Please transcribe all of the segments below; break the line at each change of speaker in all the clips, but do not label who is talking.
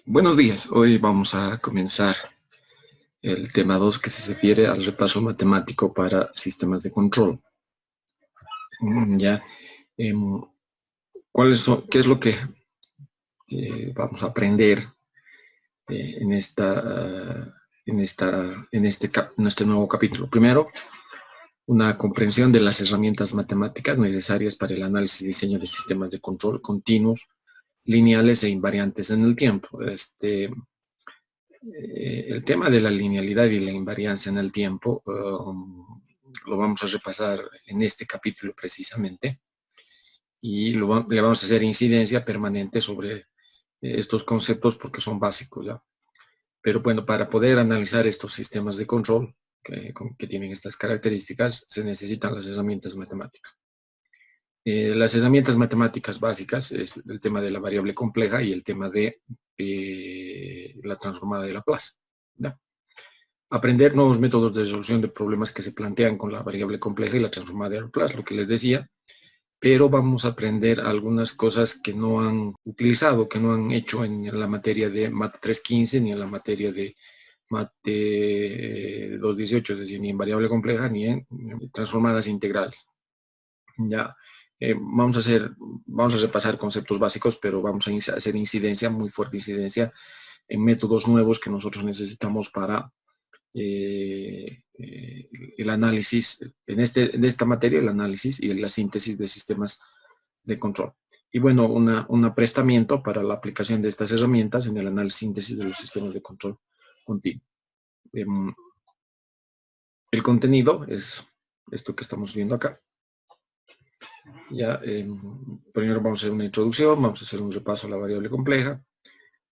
Buenos días, hoy vamos a comenzar el tema 2 que se refiere al repaso matemático para sistemas de control. Ya, ¿qué es lo que vamos a aprender en este nuevo capítulo? Primero, una comprensión de las herramientas matemáticas necesarias para el análisis y diseño de sistemas de control continuos, lineales e invariantes en el tiempo. El tema de la linealidad y la invariancia en el tiempo lo vamos a repasar en este capítulo precisamente y le vamos a hacer incidencia permanente sobre estos conceptos porque son básicos, ¿ya? Pero bueno, para poder analizar estos sistemas de control que tienen estas características, se necesitan las herramientas matemáticas. Las herramientas matemáticas básicas es el tema de la variable compleja y el tema de la transformada de Laplace, ¿ya? Aprender nuevos métodos de resolución de problemas que se plantean con la variable compleja y la transformada de Laplace, lo que les decía, pero vamos a aprender algunas cosas que no han utilizado, que no han hecho en la materia de MAT 315 ni en la materia de MAT 218, es decir, ni en variable compleja ni en transformadas integrales. Ya, vamos a repasar conceptos básicos, pero vamos a hacer incidencia, muy fuerte incidencia, en métodos nuevos que nosotros necesitamos para el análisis, en esta materia, el análisis y la síntesis de sistemas de control. Y bueno, un aprestamiento para la aplicación de estas herramientas en el análisis y síntesis de los sistemas de control continuo. El contenido es esto que estamos viendo acá. Ya, primero vamos a hacer una introducción, vamos a hacer un repaso a la variable compleja,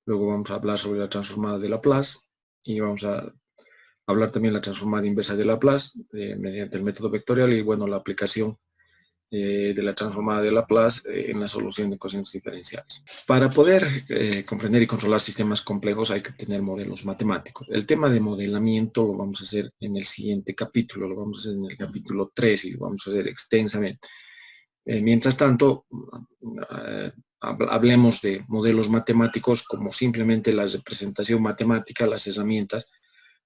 luego vamos a hablar sobre la transformada de Laplace y vamos a hablar también de la transformada inversa de Laplace mediante el método vectorial y bueno, la aplicación de la transformada de Laplace en la solución de ecuaciones diferenciales. Para poder comprender y controlar sistemas complejos hay que tener modelos matemáticos. El tema de modelamiento lo vamos a hacer en el siguiente capítulo, lo vamos a hacer en el capítulo 3 y lo vamos a hacer extensamente. Mientras tanto, hablemos de modelos matemáticos como simplemente la representación matemática, las herramientas,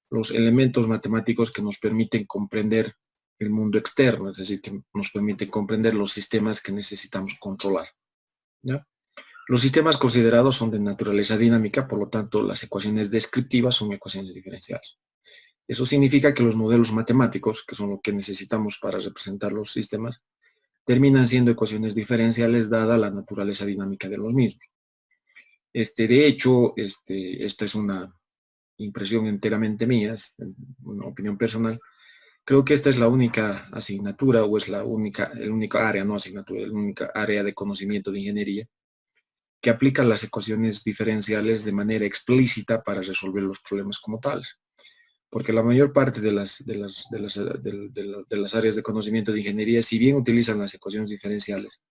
los elementos matemáticos que nos permiten comprender el mundo externo, es decir, que nos permiten comprender los sistemas que necesitamos controlar, ¿ya? Los sistemas considerados son de naturaleza dinámica, por lo tanto, las ecuaciones descriptivas son ecuaciones diferenciales. Eso significa que los modelos matemáticos, que son lo que necesitamos para representar los sistemas, terminan siendo ecuaciones diferenciales dada la naturaleza dinámica de los mismos. De hecho, esta es una impresión enteramente mía, es una opinión personal. Creo que esta es la única asignatura o es el único área, no asignatura, la única área de conocimiento de ingeniería que aplica las ecuaciones diferenciales de manera explícita para resolver los problemas como tales. Porque la mayor parte de las áreas de conocimiento de ingeniería, si bien utilizan las ecuaciones diferenciales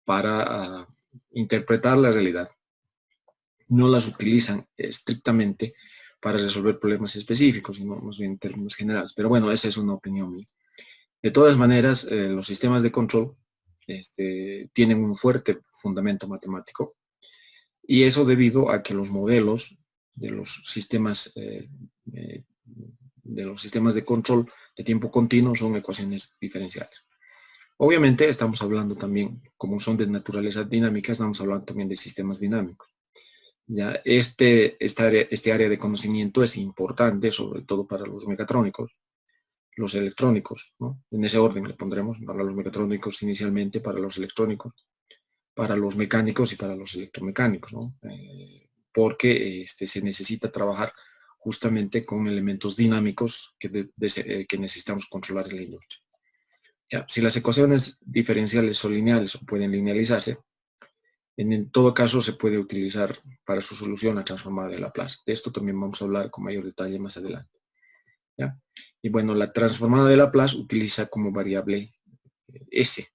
para interpretar la realidad, no las utilizan estrictamente para resolver problemas específicos, sino más bien en términos generales. Pero bueno, esa es una opinión mía. De todas maneras, los sistemas de control tienen un fuerte fundamento matemático y eso debido a que los modelos de los sistemas de control de tiempo continuo son ecuaciones diferenciales. Obviamente estamos hablando también, como son de naturaleza dinámica, estamos hablando también de sistemas dinámicos. Ya, este área de conocimiento es importante, sobre todo para los mecatrónicos, los electrónicos, ¿no? En ese orden le pondremos, para los mecatrónicos inicialmente, para los electrónicos, para los mecánicos y para los electromecánicos, ¿no? Porque se necesita trabajar justamente con elementos dinámicos que necesitamos controlar en la industria. Ya, si las ecuaciones diferenciales son lineales o pueden linealizarse, en todo caso se puede utilizar para su solución la transformada de Laplace. De esto también vamos a hablar con mayor detalle más adelante, ¿ya? Y bueno, la transformada de Laplace utiliza como variable S,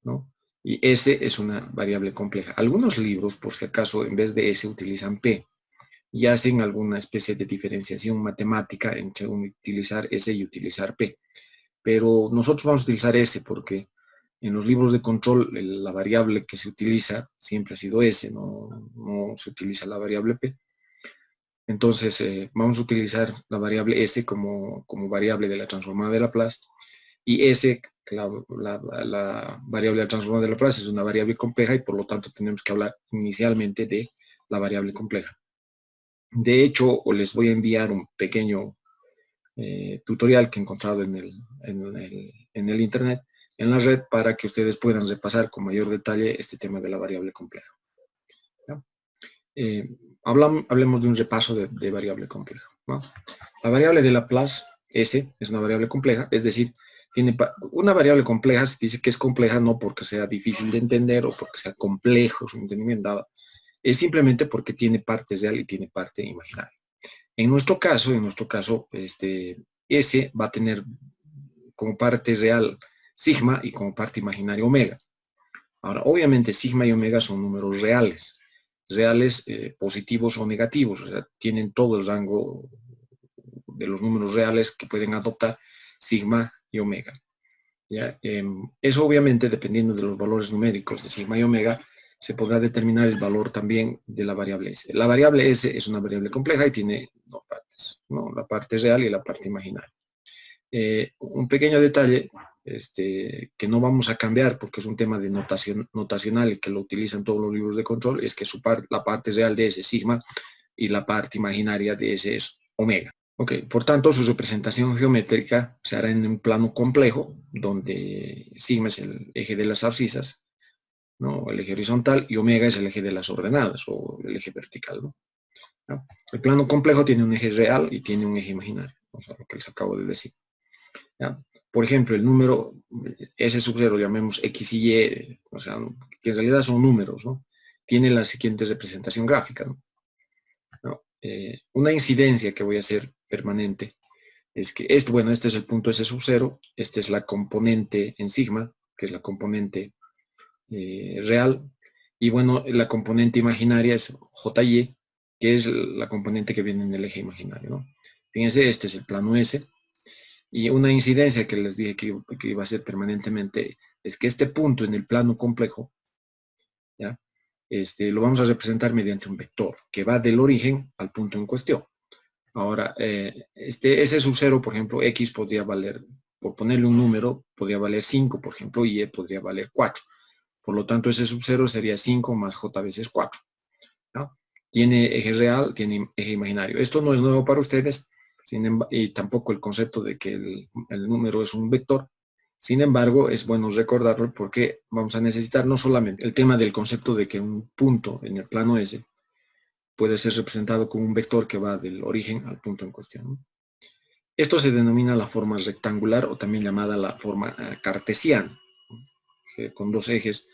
¿no? Y S es una variable compleja. Algunos libros, por si acaso, en vez de S utilizan P y hacen alguna especie de diferenciación matemática entre utilizar S y utilizar P. Pero nosotros vamos a utilizar S porque En los libros de control, la variable que se utiliza siempre ha sido S, no se utiliza la variable P. Entonces, vamos a utilizar la variable S como variable de la transformada de Laplace, y S, la variable de la transformada de Laplace, es una variable compleja, y por lo tanto tenemos que hablar inicialmente de la variable compleja. De hecho, les voy a enviar un pequeño tutorial que he encontrado en el internet, en la red, para que ustedes puedan repasar con mayor detalle este tema de la variable compleja. Hablemos de un repaso de variable compleja, ¿no? La variable de Laplace, S, es una variable compleja, es decir, tiene una variable compleja. Se dice que es compleja no porque sea difícil de entender o porque sea complejo su entendimiento, es simplemente porque tiene parte real y tiene parte imaginaria. En nuestro caso, S va a tener como parte real sigma y como parte imaginaria omega. Ahora, obviamente sigma y omega son números reales, positivos o negativos, o sea, tienen todo el rango de los números reales que pueden adoptar sigma y omega. ¿Ya? Eso obviamente, dependiendo de los valores numéricos de sigma y omega, se podrá determinar el valor también de la variable S. La variable S es una variable compleja y tiene dos partes, ¿no? La parte real y la parte imaginaria. Un pequeño detalle que no vamos a cambiar porque es un tema de notacional y que lo utilizan todos los libros de control, es que la parte real de S es sigma y la parte imaginaria de S es omega. Okay, por tanto, su representación geométrica se hará en un plano complejo, donde sigma es el eje de las abscisas, ¿no? El eje horizontal, y omega es el eje de las ordenadas, o el eje vertical, ¿no? El plano complejo tiene un eje real y tiene un eje imaginario, o sea, lo que les acabo de decir. ¿Ya? Por ejemplo, el número S sub 0, llamemos X y Y, o sea, que en realidad son números, ¿no? Tiene la siguiente representación gráfica, ¿no? Una incidencia que voy a hacer permanente es que este es el punto S sub 0, esta es la componente en sigma, que es la componente real, y bueno, la componente imaginaria es JY, que es la componente que viene en el eje imaginario, ¿no? Fíjense, este es el plano S, y una incidencia que les dije que iba a ser permanentemente es que este punto en el plano complejo, ¿ya? Lo vamos a representar mediante un vector que va del origen al punto en cuestión. Ahora, S sub 0, por ejemplo, X podría valer, por ponerle un número, podría valer 5, por ejemplo, y Y podría valer 4. Por lo tanto, S sub 0 sería 5 más J veces 4, ¿no? Tiene eje real, tiene eje imaginario. Esto no es nuevo para ustedes, y tampoco el concepto de que el número es un vector. Sin embargo, es bueno recordarlo porque vamos a necesitar no solamente el tema del concepto de que un punto en el plano S puede ser representado como un vector que va del origen al punto en cuestión, ¿no? Esto se denomina la forma rectangular, o también llamada la forma cartesiana, con dos ejes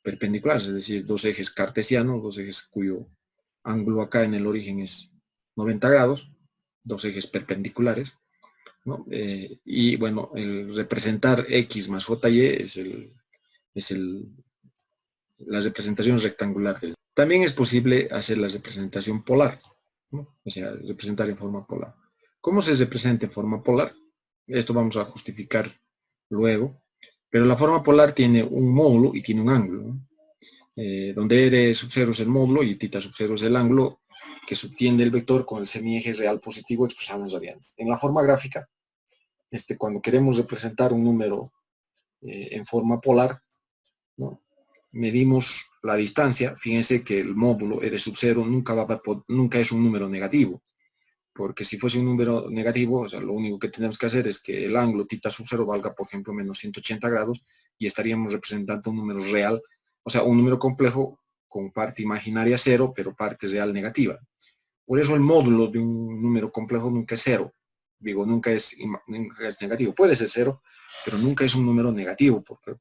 perpendiculares, es decir, dos ejes cartesianos, dos ejes cuyo ángulo acá en el origen es 90 grados, dos ejes perpendiculares, ¿no? Y bueno, el representar X más JY es la representación rectangular. También es posible hacer la representación polar, ¿no? O sea, representar en forma polar. ¿Cómo se representa en forma polar? Esto vamos a justificar luego, pero la forma polar tiene un módulo y tiene un ángulo, ¿no? Donde R sub 0 es el módulo y θ sub 0 es el ángulo que subtiende el vector con el semieje real positivo expresado en radianes. En la forma gráfica, cuando queremos representar un número en forma polar, ¿no? Medimos la distancia. Fíjense que el módulo R sub 0 nunca es un número negativo, porque si fuese un número negativo, o sea, lo único que tenemos que hacer es que el ángulo θ sub 0 valga, por ejemplo, menos 180 grados, y estaríamos representando un número real, o sea, un número complejo con parte imaginaria 0, pero parte real negativa. Por eso el módulo de un número complejo nunca es 0. Digo, nunca es negativo. Puede ser 0, pero nunca es un número negativo, porque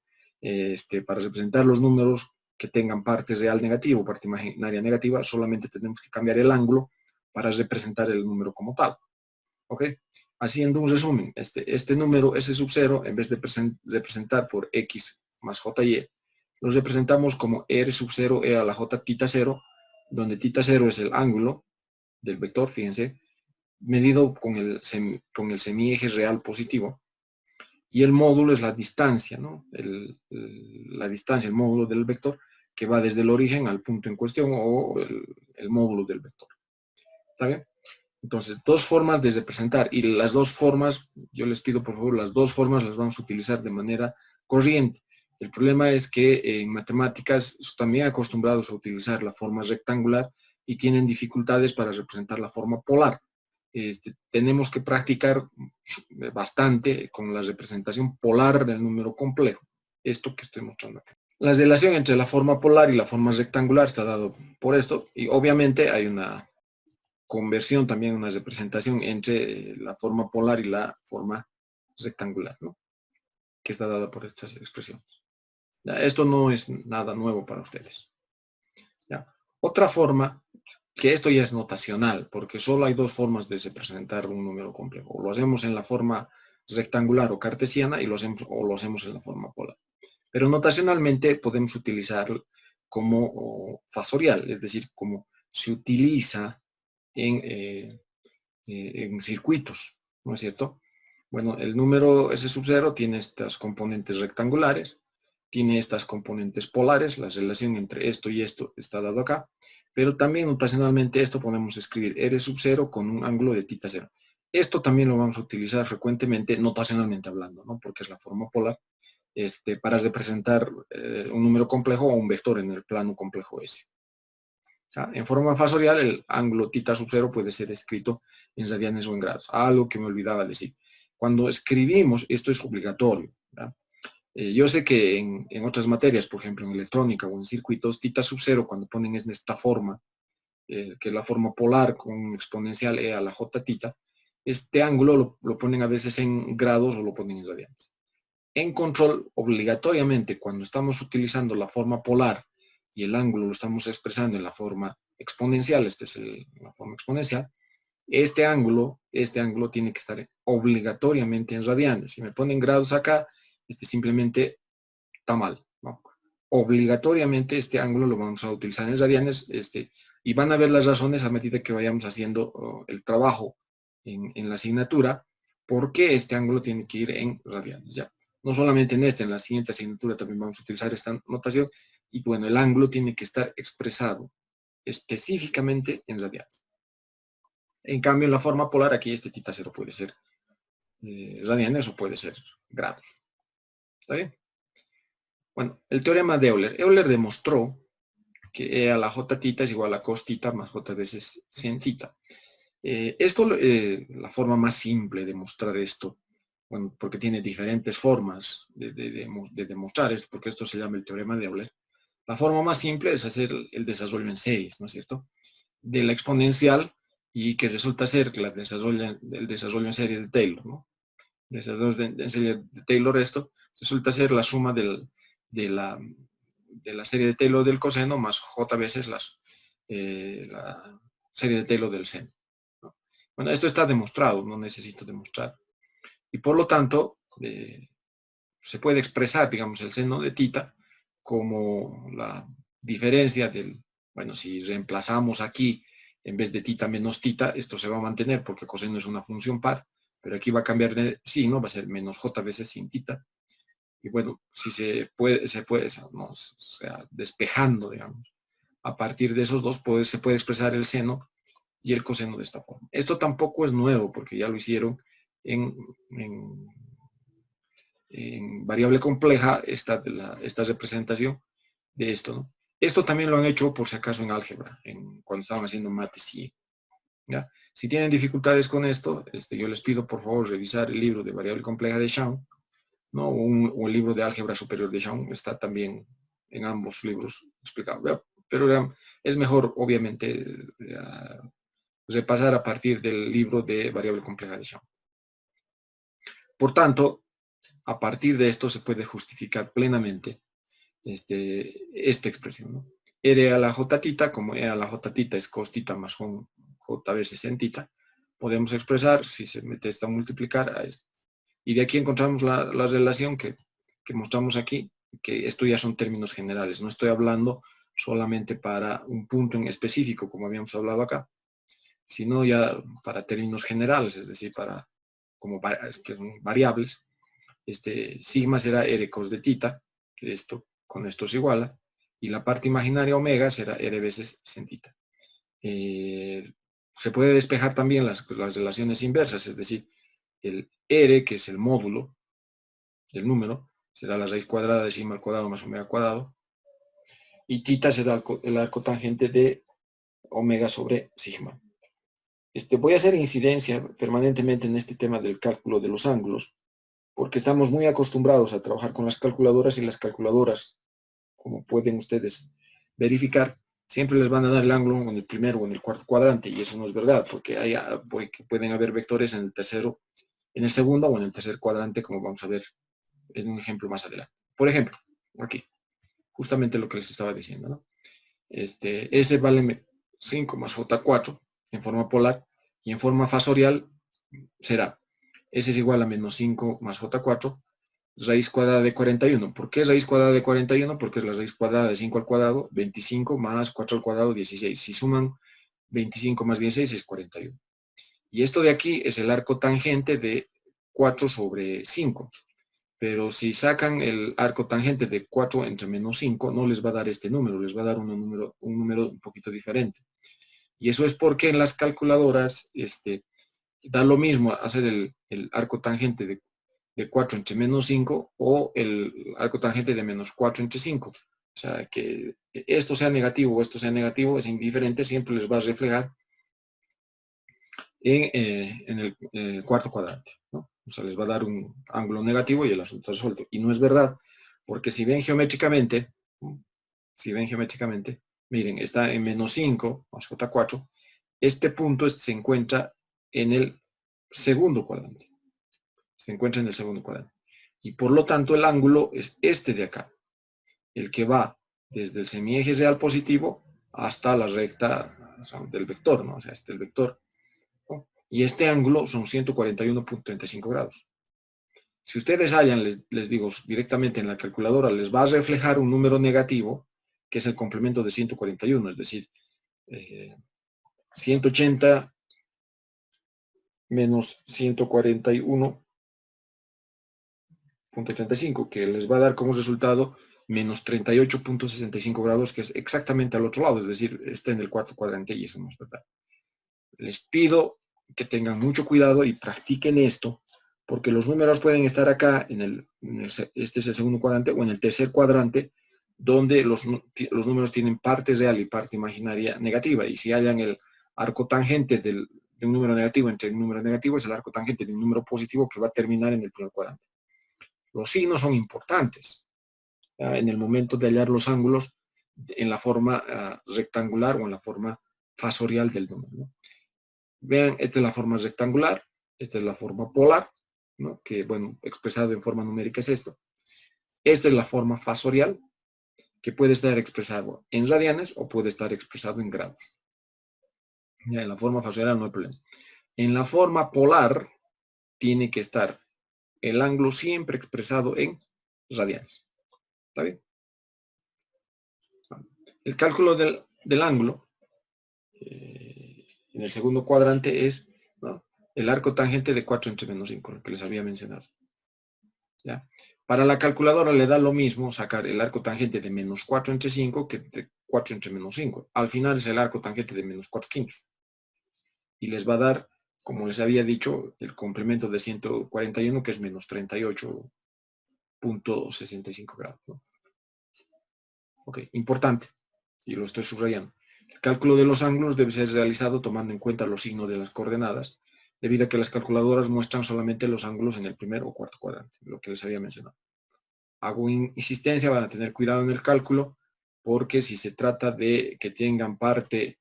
para representar los números que tengan parte real negativo, parte imaginaria negativa, solamente tenemos que cambiar el ángulo para representar el número como tal. ¿Ok? Haciendo un resumen, este número S sub 0, en vez de representar por X más JY, lo representamos como R sub 0 e a la J θ 0, donde θ 0 es el ángulo del vector, fíjense, medido con el semieje real positivo, y el módulo es la distancia, ¿no? La distancia, el módulo del vector, que va desde el origen al punto en cuestión, o el módulo del vector. ¿Está bien? Entonces, dos formas de representar, y las dos formas, yo les pido por favor, las dos formas las vamos a utilizar de manera corriente. El problema es que en matemáticas están bien acostumbrados a utilizar la forma rectangular y tienen dificultades para representar la forma polar. Tenemos que practicar bastante con la representación polar del número complejo. Esto que estoy mostrando acá. La relación entre la forma polar y la forma rectangular está dado por esto, y obviamente hay una conversión, también una representación entre la forma polar y la forma rectangular, ¿no? Que está dada por estas expresiones. ¿Ya? Esto no es nada nuevo para ustedes. ¿Ya? Otra forma, que esto ya es notacional, porque solo hay dos formas de representar un número complejo. Lo hacemos en la forma rectangular o cartesiana o lo hacemos en la forma polar. Pero notacionalmente podemos utilizar como fasorial, es decir, como se utiliza en circuitos, ¿no es cierto? Bueno, el número S sub 0 tiene estas componentes rectangulares, tiene estas componentes polares, la relación entre esto y esto está dado acá, pero también notacionalmente esto podemos escribir R sub 0 con un ángulo de θ 0. Esto también lo vamos a utilizar frecuentemente, notacionalmente hablando, ¿no? Porque es la forma polar, para representar un número complejo o un vector en el plano complejo S. En forma fasorial, el ángulo θ sub 0 puede ser escrito en radianes o en grados. Algo que me olvidaba decir. Cuando escribimos, esto es obligatorio. Yo sé que en otras materias, por ejemplo en electrónica o en circuitos, θ sub 0, cuando ponen en esta forma, que es la forma polar con exponencial e a la j θ, este ángulo lo ponen a veces en grados o lo ponen en radianes. En control, obligatoriamente, cuando estamos utilizando la forma polar y el ángulo lo estamos expresando en la forma exponencial, esta es la forma exponencial, este ángulo tiene que estar obligatoriamente en radianes. Si me ponen grados acá, simplemente está mal, ¿no? Obligatoriamente este ángulo lo vamos a utilizar en radianes, y van a ver las razones a medida que vayamos haciendo el trabajo en la asignatura, por qué este ángulo tiene que ir en radianes, ¿ya? No solamente en la siguiente asignatura también vamos a utilizar esta notación, y bueno, el ángulo tiene que estar expresado específicamente en radianes. En cambio, en la forma polar, aquí este θ 0 puede ser radianes o puede ser grados. ¿Está bien? Bueno, el teorema de Euler. Euler demostró que E a la j θ es igual a cos θ más j veces sin θ. La forma más simple de mostrar esto, bueno, porque tiene diferentes formas de demostrar esto, porque esto se llama el teorema de Euler. La forma más simple es hacer el desarrollo en series, ¿no es cierto? De la exponencial, y que resulta ser que el desarrollo en series de Taylor, ¿no? El desarrollo en serie de Taylor, esto resulta ser la suma de la serie de Taylor del coseno más j veces la serie de Taylor del seno, ¿no? Bueno, esto está demostrado, no necesito demostrar. Y por lo tanto, se puede expresar, digamos, el seno de θ como la diferencia bueno, si reemplazamos aquí, en vez de θ menos θ, esto se va a mantener porque coseno es una función par, pero aquí va a cambiar de signo, va a ser menos j veces sin θ. Y bueno, si se puede, ¿no? O sea, despejando, digamos, a partir de esos dos se puede expresar el seno y el coseno de esta forma. Esto tampoco es nuevo, porque ya lo hicieron en variable compleja, esta representación de esto, ¿no? Esto también lo han hecho, por si acaso, en álgebra, cuando estaban haciendo mates y ¿ya? Si tienen dificultades con esto, yo les pido por favor revisar el libro de variable compleja de Shawn, ¿no? O el libro de álgebra superior de Shawn, está también en ambos libros explicado, ¿ya? Pero es mejor, obviamente, repasar a partir del libro de variable compleja de Shawn. Por tanto, a partir de esto se puede justificar plenamente esta expresión, ¿no? R a la j θ, como E a la j θ es cos θ más j veces en θ, podemos expresar, si se mete esta a multiplicar, a esto. Y de aquí encontramos la relación que mostramos aquí, que esto ya son términos generales, no estoy hablando solamente para un punto en específico, como habíamos hablado acá, sino ya para términos generales, es decir, que son variables. sigma será R cos de tita, que esto con esto se iguala, y la parte imaginaria omega será R veces sin tita. Se puede despejar también las relaciones inversas, es decir, el R, que es el módulo del número, será la raíz cuadrada de sigma al cuadrado más omega al cuadrado, y tita será el arco tangente de omega sobre sigma. Voy a hacer incidencia permanentemente en este tema del cálculo de los ángulos, porque estamos muy acostumbrados a trabajar con las calculadoras, y las calculadoras, como pueden ustedes verificar, siempre les van a dar el ángulo en el primero o en el cuarto cuadrante, y eso no es verdad, porque pueden haber vectores en el tercero, en el segundo o en el tercer cuadrante, como vamos a ver en un ejemplo más adelante. Por ejemplo, aquí, justamente lo que les estaba diciendo, ¿no? S vale 5 más J4 en forma polar, y en forma fasorial será S es igual a menos 5 más J4, raíz cuadrada de 41. ¿Por qué raíz cuadrada de 41? Porque es la raíz cuadrada de 5 al cuadrado, 25 más 4 al cuadrado, 16. Si suman 25 más 16 es 41. Y esto de aquí es el arco tangente de 4 sobre 5. Pero si sacan el arco tangente de 4 entre menos 5, no les va a dar este número, les va a dar un número un poquito diferente. Y eso es porque en las calculadoras da lo mismo hacer el arco tangente de 4 entre menos 5 o el arco tangente de menos 4 entre 5. O sea, que esto sea negativo o esto sea negativo es indiferente, siempre les va a reflejar en el cuarto cuadrante, ¿no? O sea, les va a dar un ángulo negativo y el asunto resuelto. Y no es verdad, porque si ven geométricamente, miren, está en menos 5 más J4, este punto se encuentra en el segundo cuadrante. Se encuentra en el segundo cuadrante. Y por lo tanto el ángulo es este de acá, el que va desde el semieje real positivo hasta la recta, o sea, del vector, ¿no? O sea, el vector, ¿no? Y este ángulo son 141.35 grados. Si ustedes hallan, les digo directamente en la calculadora, les va a reflejar un número negativo, que es el complemento de 141, es decir, 180 menos 141.35, que les va a dar como resultado menos 38.65 grados, que es exactamente al otro lado, es decir, está en el cuarto cuadrante, y eso no es verdad. Les pido que tengan mucho cuidado y practiquen esto, porque los números pueden estar acá, este es el segundo cuadrante, o en el tercer cuadrante, donde los números tienen parte real y parte imaginaria negativa, y si hallan el arco tangente de un número negativo entre un número negativo, es el arco tangente de un número positivo que va a terminar en el primer cuadrante. Los signos son importantes en el momento de hallar los ángulos en la forma rectangular o en la forma fasorial del número, ¿no? Vean, esta es la forma rectangular, esta es la forma polar, ¿no? Que, bueno, expresado en forma numérica es esto. Esta es la forma fasorial, que puede estar expresado en radianes o puede estar expresado en grados. Ya, en la forma fasorial no hay problema. En la forma polar tiene que estar el ángulo siempre expresado en radianes. ¿Está bien? El cálculo del ángulo en el segundo cuadrante es, ¿no?, el arco tangente de 4 entre menos 5, lo que les había mencionado. ¿Ya? Para la calculadora le da lo mismo sacar el arco tangente de menos 4 entre 5 que de 4 entre menos 5. Al final es el arco tangente de menos 4 quintos. Y les va a dar, como les había dicho, el complemento de 141, que es menos 38.65 grados, ¿no? Ok, importante, y lo estoy subrayando. El cálculo de los ángulos debe ser realizado tomando en cuenta los signos de las coordenadas, debido a que las calculadoras muestran solamente los ángulos en el primer o cuarto cuadrante, lo que les había mencionado. Hago insistencia, van a tener cuidado en el cálculo, porque si se trata de que tengan parte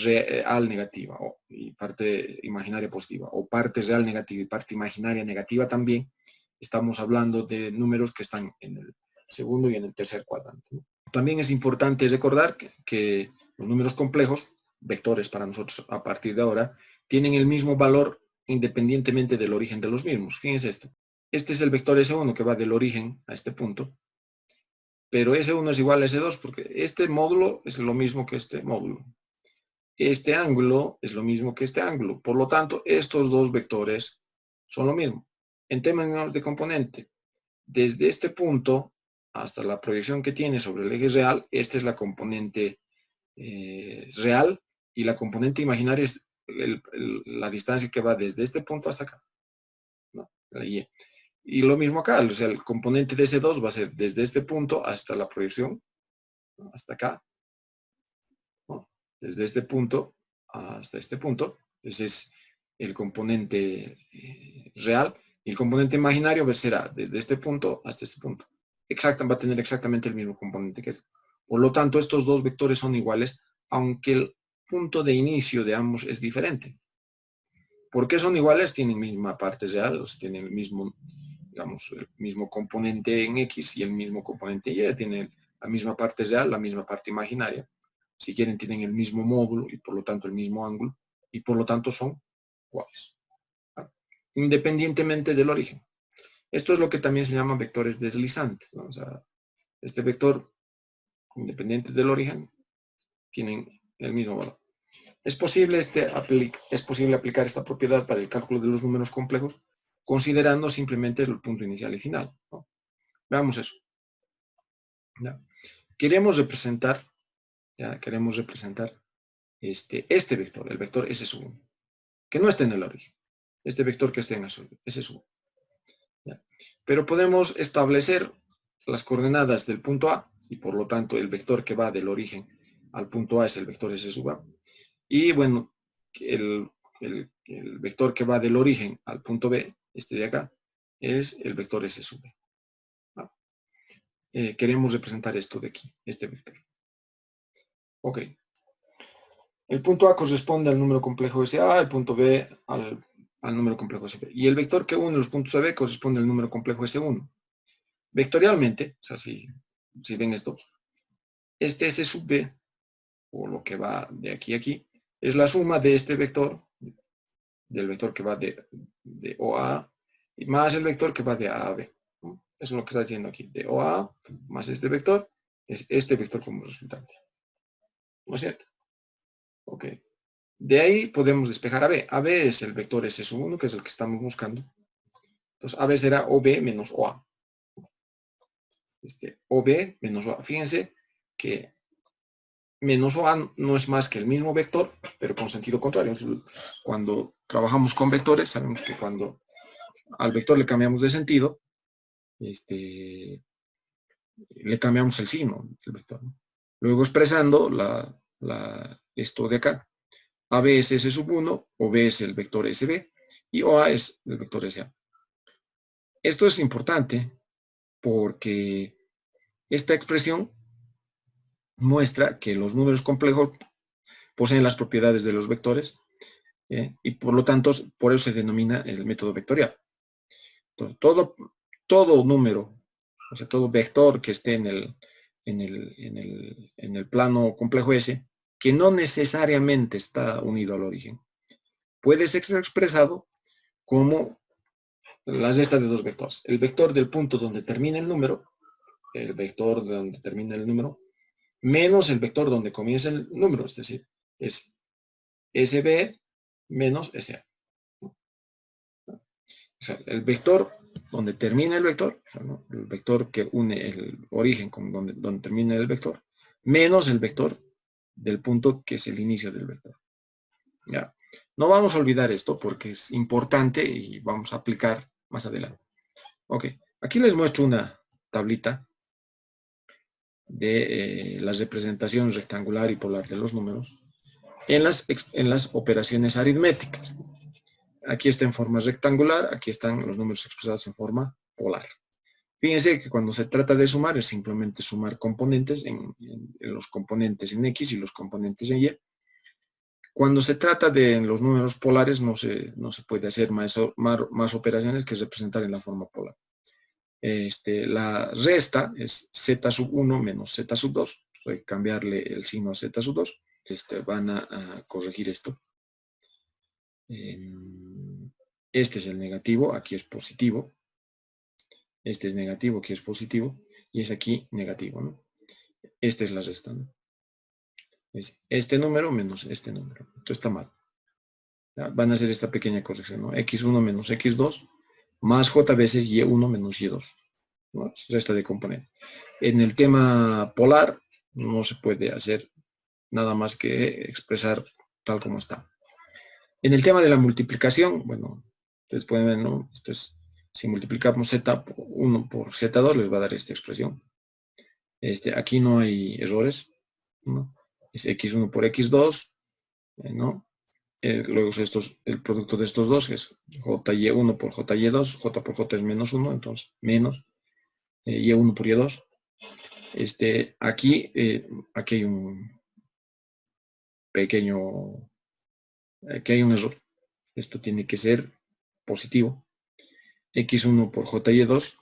real negativa y parte imaginaria positiva, o parte real negativa y parte imaginaria negativa también, estamos hablando de números que están en el segundo y en el tercer cuadrante, ¿no? También es importante recordar que los números complejos, vectores para nosotros a partir de ahora, tienen el mismo valor independientemente del origen de los mismos. Fíjense esto. Este es el vector S1 que va del origen a este punto, pero S1 es igual a S2 porque este módulo es lo mismo que este módulo. Este ángulo es lo mismo que este ángulo. Por lo tanto, estos dos vectores son lo mismo. en términos de componente, desde este punto hasta la proyección que tiene sobre el eje real, esta es la componente real, y la componente imaginaria es la distancia que va desde este punto hasta acá, ¿no? Y lo mismo acá, o sea, el componente de S2 va a ser desde este punto hasta la proyección, ¿no? Hasta acá, ¿no? Desde este punto hasta este punto. Ese es el componente real, y el componente imaginario será desde este punto hasta este punto. Va a tener exactamente el mismo componente que este. Por lo tanto, estos dos vectores son iguales, aunque el punto de inicio de ambos es diferente. ¿Por qué son iguales? Tienen misma parte real, tienen el mismo, digamos, el mismo componente en X y el mismo componente en Y, tienen la misma parte real, la misma parte imaginaria. Si quieren, tienen el mismo módulo y por lo tanto el mismo ángulo, y por lo tanto son iguales, ¿no? Independientemente del origen. Esto es lo que también se llama vectores deslizantes, ¿no? O sea, este vector, independiente del origen, tienen el mismo valor. Es posible aplicar esta propiedad para el cálculo de los números complejos, considerando simplemente el punto inicial y final, ¿no? Veamos eso. ¿Ya? Queremos representar este vector, el vector S1, que no esté en el origen. Este vector que esté en azul, S1. ¿Ya? Pero podemos establecer las coordenadas del punto A, y por lo tanto el vector que va del origen al punto A es el vector S sub A. Y bueno, el vector que va del origen al punto B, este de acá, es el vector S sub B. ¿No? Queremos representar esto de aquí, este vector. Ok. El punto A corresponde al número complejo SA, el punto B al número complejo SB. Y el vector que une los puntos AB corresponde al número complejo S1. Vectorialmente, o sea, si ven esto, este S sub B, o lo que va de aquí a aquí, es la suma de este vector, del vector que va de O a A, más el vector que va de A a B. Eso es lo que está diciendo aquí. De O a A, más este vector, es este vector como resultante. ¿No es cierto? Ok. De ahí podemos despejar a B. AB es el vector S1, que es el que estamos buscando. Entonces, AB será OB menos OA. OB menos OA. Fíjense que menos OA no es más que el mismo vector, pero con sentido contrario. Cuando trabajamos con vectores, sabemos que cuando al vector le cambiamos de sentido, le cambiamos el signo del vector, ¿no? Luego expresando esto de acá. AB es S sub 1, OB es el vector SB, y OA es el vector SA. Esto es importante porque esta expresión muestra que los números complejos poseen las propiedades de los vectores, y por lo tanto, por eso se denomina el método vectorial. Entonces, todo número, o sea, todo vector que esté en el plano complejo S, que no necesariamente está unido al origen, puede ser expresado como la resta de dos vectores. El vector del punto donde termina el número, menos el vector donde comienza el número, es decir, es SB menos SA. O sea, el vector donde termina el vector, ¿no? El vector que une el origen con donde termina el vector, menos el vector del punto que es el inicio del vector. ¿Ya? No vamos a olvidar esto porque es importante y vamos a aplicar más adelante. Ok, aquí les muestro una tablita de la representación rectangular y polar de los números en las operaciones aritméticas. Aquí está en forma rectangular, aquí están los números expresados en forma polar. Fíjense que cuando se trata de sumar es simplemente sumar componentes en los componentes en X y los componentes en Y. Cuando se trata de los números polares no se puede hacer más operaciones que representar en la forma polar. La resta es z sub 1 menos z sub 2. Hay que cambiarle el signo a z sub 2. Van a corregir esto. Este es el negativo, aquí es positivo. Este es negativo, aquí es positivo. Y es aquí negativo, ¿no? Esta es la resta, ¿no? Es este número menos este número. Esto está mal. ¿Ya? Van a hacer esta pequeña corrección, ¿no? x1 menos x2 más j veces y1 menos y2, ¿no? Resta de componente. En el tema polar no se puede hacer nada más que expresar tal como está. En el tema de la multiplicación, bueno, ustedes pueden ver, ¿no? Esto es, si multiplicamos z1 por z2 les va a dar esta expresión. Aquí no hay errores, ¿no? Es x1 por x2, ¿no? Luego el producto de estos dos, que es jy1 por jy2, j por j es menos 1, entonces menos y1 por y2. Aquí hay un pequeño, aquí hay un error. Esto tiene que ser positivo. x1 por jy2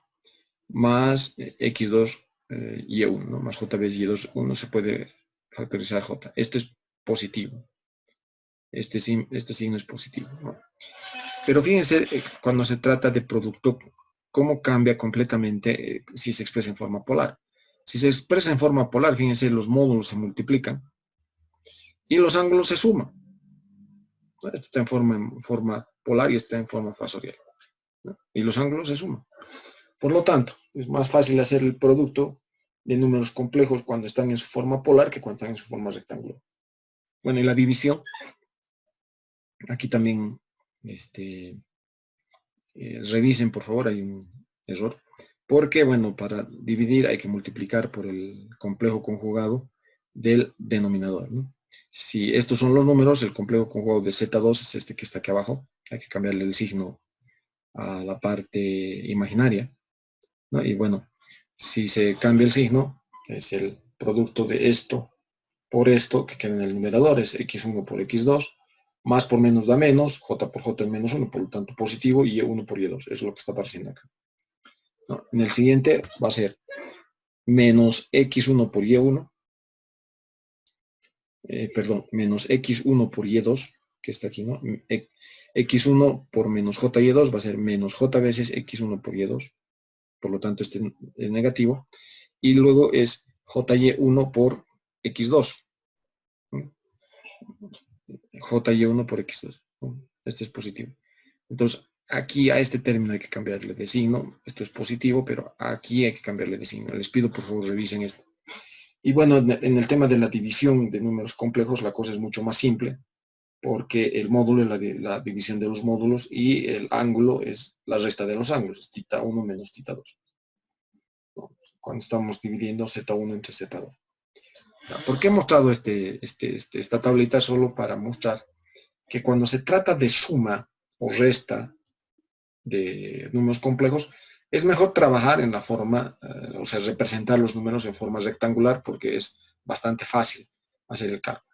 más x2 y1, ¿no? Más j veces y2, 1 se puede factorizar j. Esto es positivo. Este signo es positivo, ¿no? Pero fíjense, cuando se trata de producto, cómo cambia completamente si se expresa en forma polar. Si se expresa en forma polar, fíjense, los módulos se multiplican y los ángulos se suman. Este está en forma polar y está en forma fasorial, ¿no? Y los ángulos se suman. Por lo tanto, es más fácil hacer el producto de números complejos cuando están en su forma polar que cuando están en su forma rectangular. Bueno, y la división, aquí también revisen, por favor, hay un error. Porque, bueno, para dividir hay que multiplicar por el complejo conjugado del denominador, ¿no? Si estos son los números, el complejo conjugado de Z2 es este que está aquí abajo. Hay que cambiarle el signo a la parte imaginaria, ¿no? Y bueno, si se cambia el signo, es el producto de esto por esto, que queda en el numerador, es x1 por x2, más por menos da menos, j por j es menos 1, por lo tanto positivo, y y1 por y2, eso es lo que está apareciendo acá. ¿No? En el siguiente va a ser menos x1 por y1, menos x1 por y2, que está aquí, ¿no? X1 por menos jy2 va a ser menos j veces x1 por y2, por lo tanto este es negativo, y luego es jy1 por x2, ¿no? jy1 por x2, ¿no? Este es positivo. Entonces, aquí a este término hay que cambiarle de signo, esto es positivo, pero aquí hay que cambiarle de signo. Les pido por favor revisen esto. Y bueno, en el tema de la división de números complejos, la cosa es mucho más simple, porque el módulo es la división de los módulos y el ángulo es la resta de los ángulos, es θ1 menos θ2. ¿No? Cuando estamos dividiendo Z1 entre Z2. ¿Por qué he mostrado esta tablita? Solo para mostrar que cuando se trata de suma o resta de números complejos, es mejor trabajar en la forma, o sea, representar los números en forma rectangular porque es bastante fácil hacer el cálculo.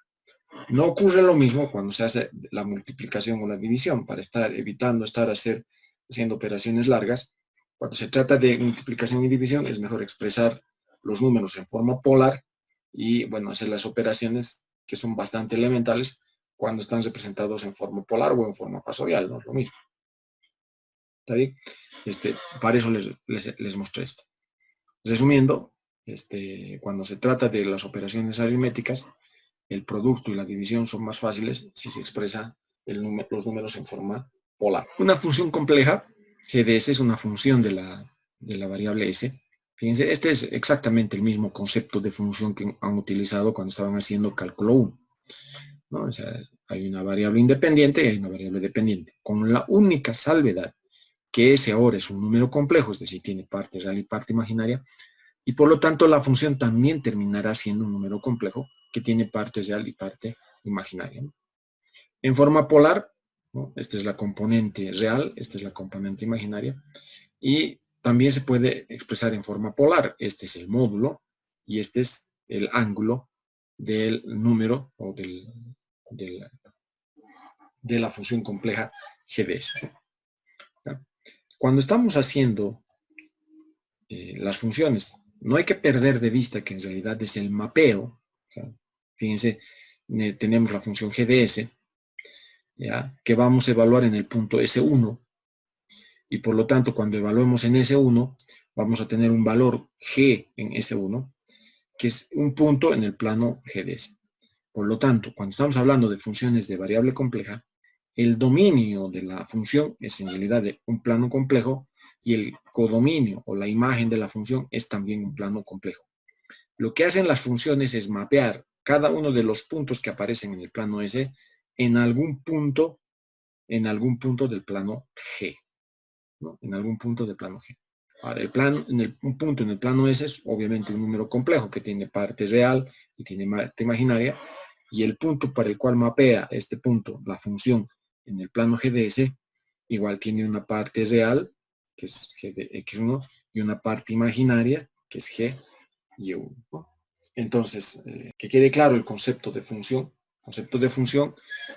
No ocurre lo mismo cuando se hace la multiplicación o la división, para evitando estar haciendo operaciones largas. Cuando se trata de multiplicación y división es mejor expresar los números en forma polar y, bueno, hacer las operaciones que son bastante elementales cuando están representados en forma polar o en forma fasorial, no es lo mismo. ¿Está bien? Para eso les mostré esto. Resumiendo, cuando se trata de las operaciones aritméticas, el producto y la división son más fáciles si se expresa los números en forma polar. Una función compleja, g de s, es una función de la variable s. Fíjense, este es exactamente el mismo concepto de función que han utilizado cuando estaban haciendo cálculo 1. ¿No? O sea, hay una variable independiente y hay una variable dependiente, con la única salvedad que ese ahora es un número complejo, es decir, tiene parte real y parte imaginaria, y por lo tanto la función también terminará siendo un número complejo que tiene parte real y parte imaginaria, ¿no? En forma polar, ¿no? Esta es la componente real, esta es la componente imaginaria, y también se puede expresar en forma polar. Este es el módulo y este es el ángulo del número o de la función compleja g de s. Cuando estamos haciendo las funciones, no hay que perder de vista que en realidad es el mapeo. O sea, fíjense, tenemos la función g de s, ¿ya? Que vamos a evaluar en el punto S1, y por lo tanto cuando evaluemos en S1 vamos a tener un valor g en S1, que es un punto en el plano g de s. Por lo tanto, cuando estamos hablando de funciones de variable compleja, el dominio de la función es en realidad de un plano complejo y el codominio o la imagen de la función es también un plano complejo. Lo que hacen las funciones es mapear cada uno de los puntos que aparecen en el plano S en algún punto del plano G, ¿no? En algún punto del plano G. Ahora, un punto en el plano S es obviamente un número complejo que tiene parte real y tiene parte imaginaria, y el punto para el cual mapea este punto, la función, en el plano G de S, igual tiene una parte real, que es G de X1, y una parte imaginaria, que es G y 1, ¿no? Entonces, que quede claro el concepto de función. El concepto de función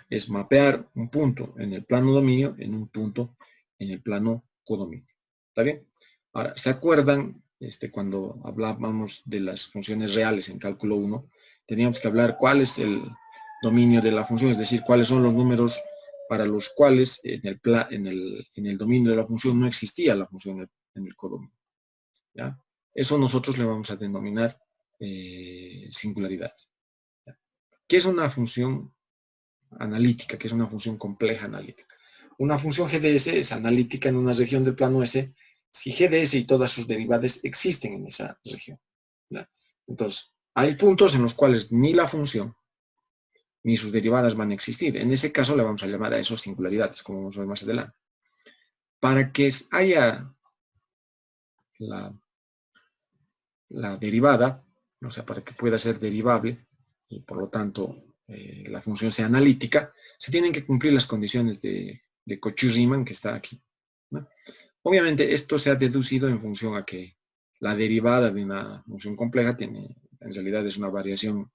es mapear un punto en el plano dominio en un punto en el plano codominio. ¿Está bien? Ahora, ¿se acuerdan cuando hablábamos de las funciones reales en cálculo 1? Teníamos que hablar cuál es el dominio de la función, es decir, cuáles son los números para los cuales en el dominio de la función no existía la función en el codominio. ¿Ya? Eso nosotros le vamos a denominar singularidades. ¿Ya? ¿Qué es una función analítica? ¿Qué es una función compleja analítica? Una función GDS es analítica en una región del plano S si GDS y todas sus derivadas existen en esa región. ¿Ya? Entonces, hay puntos en los cuales ni la función ni sus derivadas van a existir. En ese caso le vamos a llamar a eso singularidades, como vamos a ver más adelante. Para que haya la derivada, o sea, para que pueda ser derivable, y por lo tanto la función sea analítica, se tienen que cumplir las condiciones de Cauchy-Riemann que está aquí, ¿no? Obviamente esto se ha deducido en función a que la derivada de una función compleja en realidad es una variación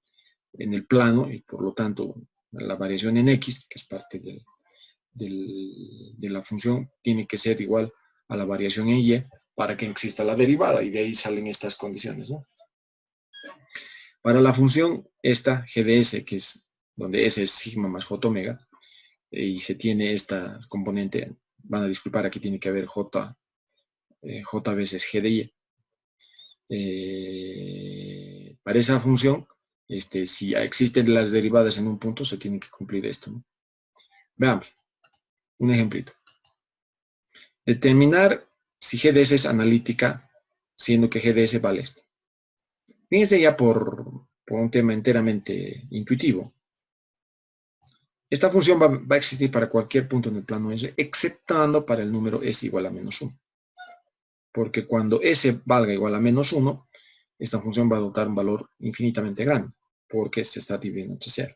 en el plano y por lo tanto la variación en X, que es parte de la función, tiene que ser igual a la variación en Y para que exista la derivada y de ahí salen estas condiciones, ¿no? Para la función esta GDS, que es donde S es sigma más J omega, y se tiene esta componente, van a disculpar, aquí tiene que haber J veces G de Y. Para esa función, si existen las derivadas en un punto, se tiene que cumplir esto, ¿no? Veamos, un ejemplito. Determinar si GDS es analítica, siendo que GDS vale esto. Fíjense ya por un tema enteramente intuitivo. Esta función va a existir para cualquier punto en el plano S, exceptando para el número S igual a menos 1. Porque cuando S valga igual a menos 1, esta función va a adoptar un valor infinitamente grande, porque se está dividiendo entre 0.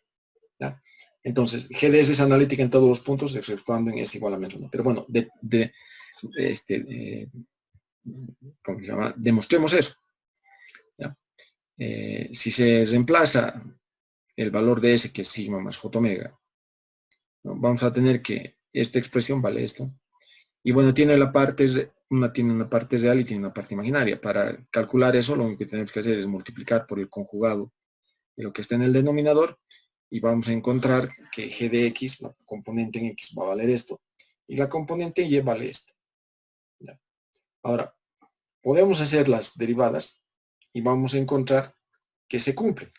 ¿Ya? Entonces, GDS es analítica en todos los puntos, exceptuando en S igual a menos 1. Pero bueno, ¿cómo se llama? Demostremos eso. ¿Ya? Si se reemplaza el valor de S, que es sigma más J omega, ¿no? Vamos a tener que esta expresión vale esto. Y bueno, tiene una parte real y tiene una parte imaginaria. Para calcular eso, lo único que tenemos que hacer es multiplicar por el conjugado de lo que está en el denominador y vamos a encontrar que g de x, la componente en x va a valer esto y la componente en y vale esto. ¿Ya? Ahora, podemos hacer las derivadas y vamos a encontrar que se cumplen,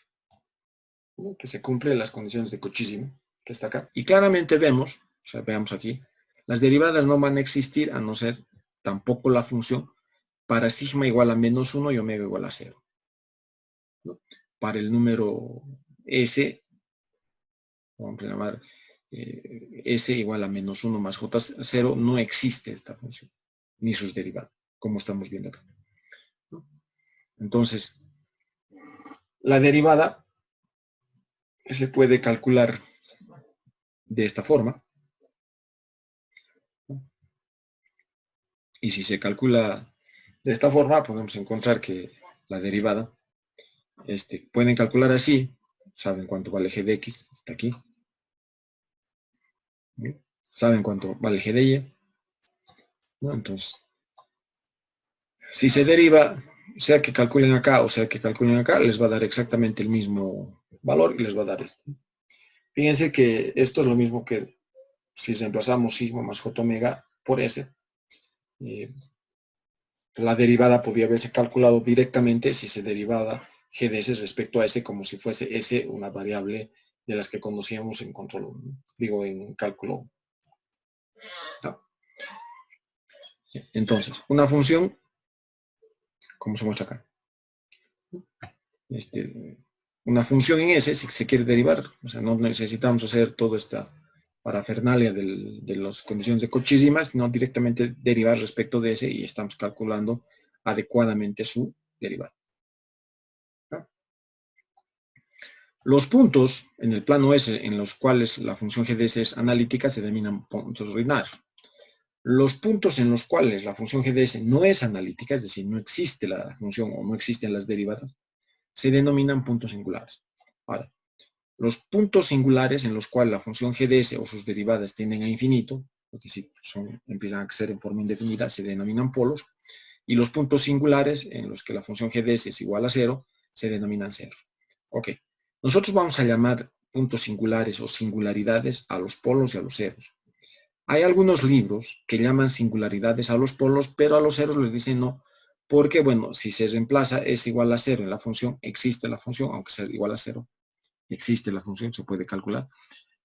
¿no? Que se cumplen las condiciones de Cauchy-Riemann, que está acá. Y claramente vemos, o sea, veamos aquí, las derivadas no van a existir a no ser tampoco la función para sigma igual a menos 1 y omega igual a 0. ¿No? Para el número S, vamos a llamar S igual a menos 1 más J0, no existe esta función, ni sus derivadas, como estamos viendo acá. ¿No? Entonces, la derivada se puede calcular de esta forma. Y si se calcula de esta forma, podemos encontrar que la derivada, pueden calcular así, saben cuánto vale g de x, está aquí. ¿Bien? Saben cuánto vale g de y. ¿No? Entonces, si se deriva, sea que calculen acá o sea que calculen acá, les va a dar exactamente el mismo valor y les va a dar esto. Fíjense que esto es lo mismo que si reemplazamos sigma más j omega por s. La derivada podría haberse calculado directamente si se derivaba g de s respecto a s como si fuese s una variable de las que conocíamos en control, ¿no? Digo, en cálculo ¿No? Entonces, una función, como se muestra acá, una función en S, si se quiere derivar, o sea, no necesitamos hacer toda esta parafernalia de las condiciones de Cauchy-Riemann, sino directamente derivar respecto de S y estamos calculando adecuadamente su derivada. ¿No? Los puntos en el plano S en los cuales la función g de S es analítica se denominan puntos ordinarios. Los puntos en los cuales la función g de S no es analítica, es decir, no existe la función o no existen las derivadas, se denominan puntos singulares. Ahora, los puntos singulares en los cuales la función g de S o sus derivadas tienden a infinito, es decir, empiezan a ser en forma indefinida, se denominan polos, y los puntos singulares en los que la función g de S es igual a 0, se denominan ceros. Ok, nosotros vamos a llamar puntos singulares o singularidades a los polos y a los ceros. Hay algunos libros que llaman singularidades a los polos, pero a los ceros les dicen no, porque, bueno, si se reemplaza es igual a 0 en la función, existe la función, aunque sea igual a 0, existe la función, se puede calcular.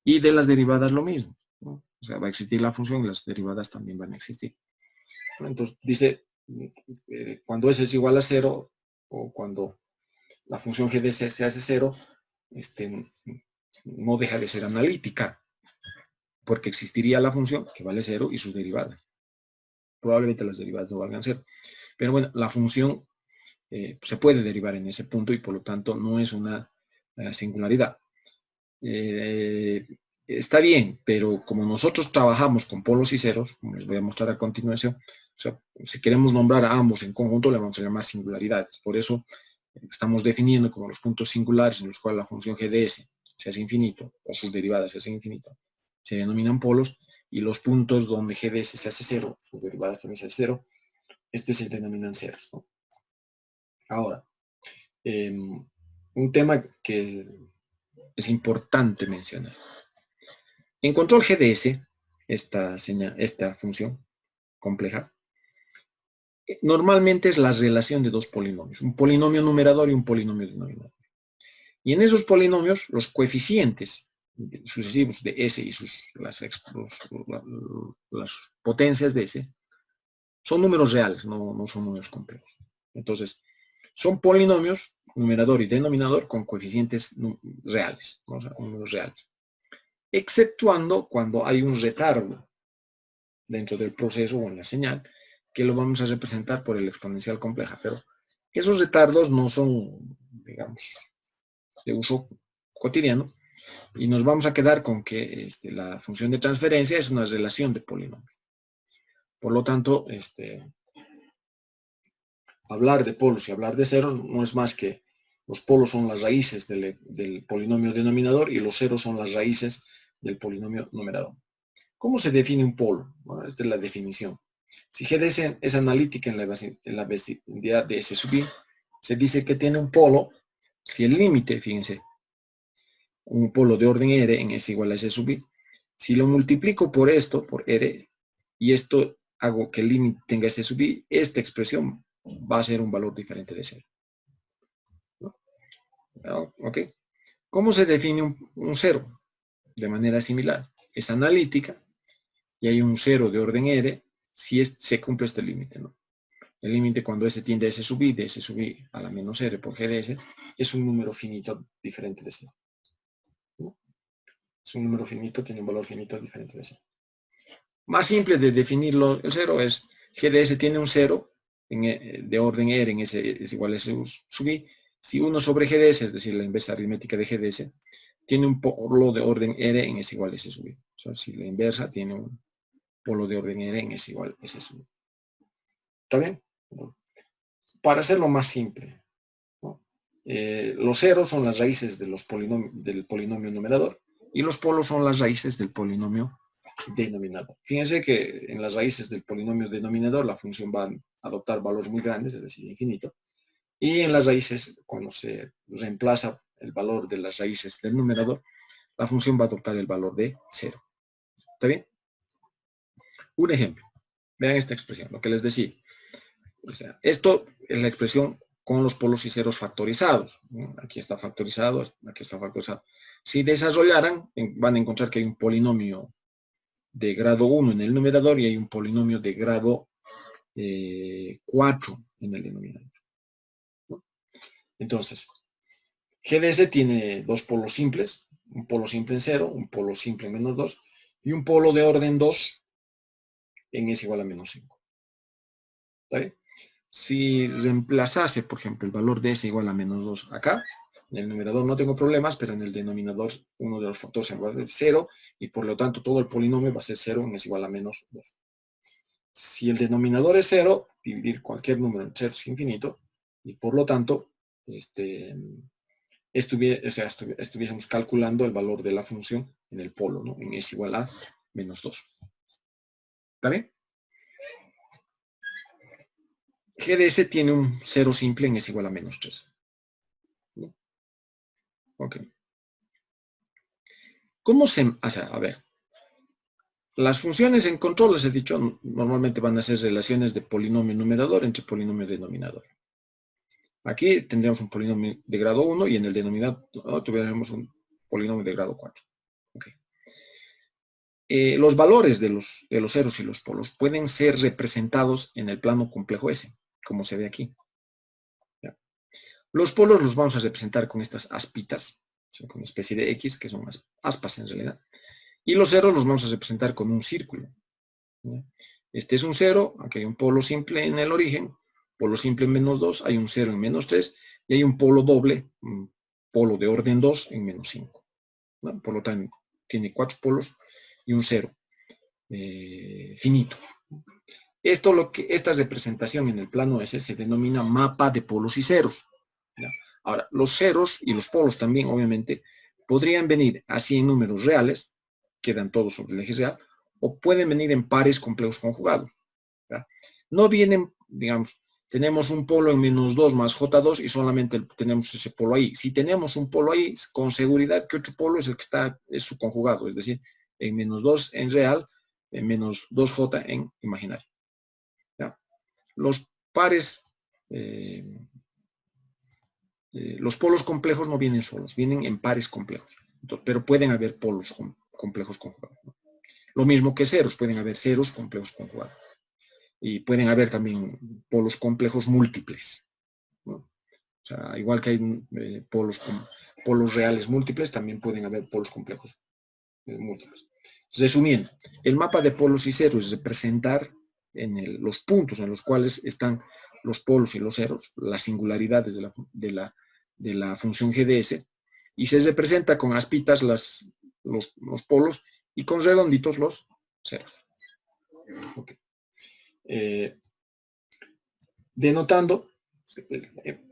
Y de las derivadas lo mismo, ¿no? O sea, va a existir la función y las derivadas también van a existir. Entonces, dice, cuando S es igual a 0, o cuando la función g de S se hace 0, no deja de ser analítica, porque existiría la función que vale 0 y sus derivadas. Probablemente las derivadas no valgan 0. Pero bueno, la función se puede derivar en ese punto y por lo tanto no es una singularidad. Está bien, pero como nosotros trabajamos con polos y ceros, como les voy a mostrar a continuación, o sea, si queremos nombrar a ambos en conjunto, le vamos a llamar singularidades. Por eso estamos definiendo como los puntos singulares en los cuales la función g de S se hace infinito, o sus derivadas se hacen infinito, se denominan polos, y los puntos donde g de S se hace 0, sus derivadas también se hace 0, se denominan ceros, ¿no? Ahora, un tema que es importante mencionar. En control g de S, esta función compleja, normalmente es la relación de dos polinomios, un polinomio numerador y un polinomio denominador. Y en esos polinomios, los coeficientes sucesivos de S y las potencias de S son números reales, no son números complejos. Entonces, son polinomios, numerador y denominador, con coeficientes reales, ¿no? O sea, números reales. Exceptuando cuando hay un retardo dentro del proceso o en la señal, que lo vamos a representar por el exponencial compleja. Pero esos retardos no son, digamos, de uso cotidiano, y nos vamos a quedar con que la función de transferencia es una relación de polinomios. Por lo tanto, hablar de polos y hablar de ceros no es más que los polos son las raíces del polinomio denominador y los ceros son las raíces del polinomio numerador. ¿Cómo se define un polo? Bueno, esta es la definición. Si g de S es analítica en la vecindad de S sub i, se dice que tiene un polo si el límite, fíjense, un polo de orden R en S igual a S sub i, si lo multiplico por esto, por R, y esto hago que el límite tenga S sub i, esta expresión va a ser un valor diferente de 0. ¿No? ¿Ok? ¿Cómo se define un 0? De manera similar. Es analítica y hay un 0 de orden R si se cumple este límite, ¿no? El límite cuando S tiende a S sub i, de S sub i a la menos R por G de S, es un número finito diferente de 0. ¿No? Es un número finito, tiene un valor finito diferente de 0. Más simple de definirlo el 0 es G de S tiene un 0 de orden R en S es igual a S sub i, si 1 sobre G de S, es decir, la inversa aritmética de G de S, tiene un polo de orden R en S igual a S sub i. O sea, si la inversa tiene un polo de orden R en S igual a S sub i. ¿Está bien? Para hacerlo más simple, ¿no? Los ceros son las raíces de del polinomio numerador y los polos son las raíces del polinomio denominador. Fíjense que en las raíces del polinomio denominador la función va a adoptar valores muy grandes, es decir, infinito, y en las raíces, cuando se reemplaza el valor de las raíces del numerador, la función va a adoptar el valor de 0. ¿Está bien? Un ejemplo. Vean esta expresión, lo que les decía. O sea, esto es la expresión con los polos y ceros factorizados. Aquí está factorizado, aquí está factorizado. Si desarrollaran, van a encontrar que hay un polinomio de grado 1 en el numerador y hay un polinomio de grado 4 en el denominador, ¿no? Entonces, G de S tiene dos polos simples, un polo simple en 0, un polo simple en menos 2 y un polo de orden 2 en S igual a menos 5. ¿Está bien? Si reemplazase, por ejemplo, el valor de S igual a menos 2 acá, en el numerador no tengo problemas, pero en el denominador uno de los factores se va a ser 0 y por lo tanto todo el polinomio va a ser 0 en S igual a menos 2. Si el denominador es 0, dividir cualquier número en ceros infinito y por lo tanto estuviésemos calculando el valor de la función en el polo, ¿no? En S igual a menos 2. ¿Está bien? G de S tiene un cero simple en S igual a menos 3. ¿No? Ok. ¿Cómo se...? O sea, a ver. Las funciones en control, les he dicho, normalmente van a ser relaciones de polinomio numerador entre polinomio denominador. Aquí tendríamos un polinomio de grado 1 y en el denominador tuviéramos un polinomio de grado 4. Okay. Los valores de los ceros y los polos pueden ser representados en el plano complejo S, como se ve aquí. ¿Ya? Los polos los vamos a representar con estas aspitas, con una especie de X, que son aspas en realidad. Y los ceros los vamos a representar con un círculo. ¿Ya? Este es un 0, aquí hay un polo simple en el origen, polo simple en menos 2, hay un 0 en menos 3, y hay un polo doble, un polo de orden 2 en menos 5. ¿No? Por lo tanto, tiene 4 polos y un 0 finito. Esta representación en el plano S se denomina mapa de polos y ceros. ¿Ya? Ahora, los ceros y los polos también, obviamente, podrían venir así en números reales, quedan todos sobre el eje real, o pueden venir en pares complejos conjugados. ¿Ya? No vienen, digamos, tenemos un polo en menos 2 más J2 y solamente tenemos ese polo ahí. Si tenemos un polo ahí, con seguridad que otro polo es el que es su conjugado, es decir, en menos 2 en real, en menos 2J en imaginario. ¿Ya? Los pares, los polos complejos no vienen solos, vienen en pares complejos. Entonces, pero pueden haber polos complejos conjugados, ¿no? Lo mismo que ceros, pueden haber ceros complejos conjugados. Y pueden haber también polos complejos múltiples, ¿no? O sea, igual que hay polos reales múltiples, también pueden haber polos complejos múltiples. Resumiendo, el mapa de polos y ceros es representar los puntos en los cuales están los polos y los ceros, las singularidades de la función G de S, y se representa con aspitas los polos y con redonditos los ceros. Okay. Denotando,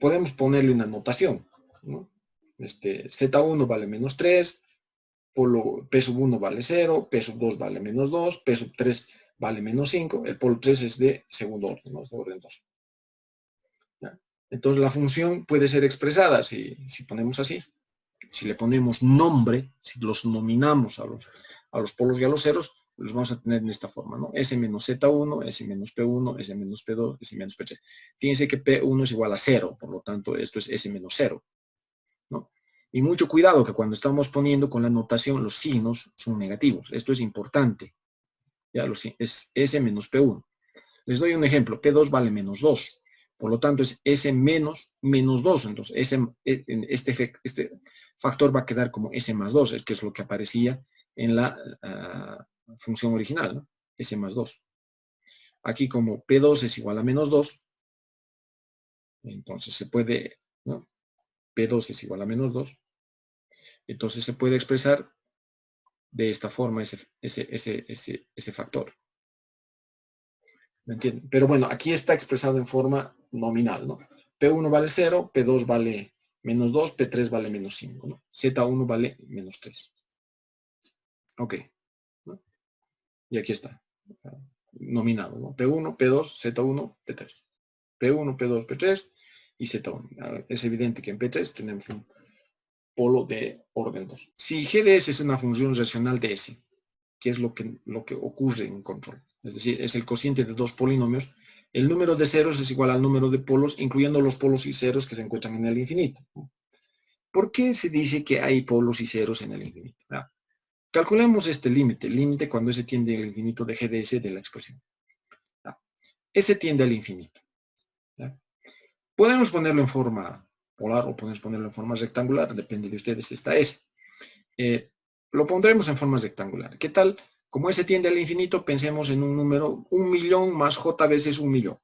podemos ponerle una notación, ¿no? Z1 vale menos 3, P sub 1 vale 0, P sub 2 vale menos 2, P sub 3 vale menos 5, el polo 3 es de segundo orden, ¿no? Es de orden 2. ¿Ya? Entonces la función puede ser expresada, si ponemos así, si le ponemos nombre, si los nominamos a los polos y a los ceros, los vamos a tener en esta forma, ¿no? S menos Z1, S menos P1, S menos P2, S menos P3. Fíjense que P1 es igual a 0, por lo tanto esto es S menos 0, ¿no? Y mucho cuidado que cuando estamos poniendo con la notación los signos son negativos. Esto es importante. Ya es S menos P1. Les doy un ejemplo. P2 vale menos 2. Por lo tanto es S menos 2. Entonces este factor va a quedar como S más 2, que es lo que aparecía en la función original, ¿no? S más 2. Aquí como P2 es igual a menos 2, entonces se puede, ¿no? P2 es igual a menos 2, entonces se puede expresar de esta forma ese factor. ¿Me entienden? Pero bueno, aquí está expresado en forma nominal, ¿no? P1 vale 0, P2 vale menos 2, P3 vale menos 5, ¿no? Z1 vale menos 3. Ok. ¿No? Y aquí está. Nominado, ¿no? P1, P2, Z1, P3. P1, P2, P3 y Z1. Es evidente que en P3 tenemos un polo de orden 2. Si G de S es una función racional de S, que es lo que ocurre en control, es decir, es el cociente de dos polinomios, el número de ceros es igual al número de polos, incluyendo los polos y ceros que se encuentran en el infinito. ¿Por qué se dice que hay polos y ceros en el infinito? Calculemos este límite cuando S tiende al infinito de G de S de la expresión. S tiende al infinito. ¿Ya? Podemos ponerlo en forma polar o podemos ponerlo en forma rectangular, depende de ustedes, esta S. Lo pondremos en forma rectangular. ¿Qué tal? Como S tiende al infinito, pensemos en un número 1.000.000 más J veces 1.000.000.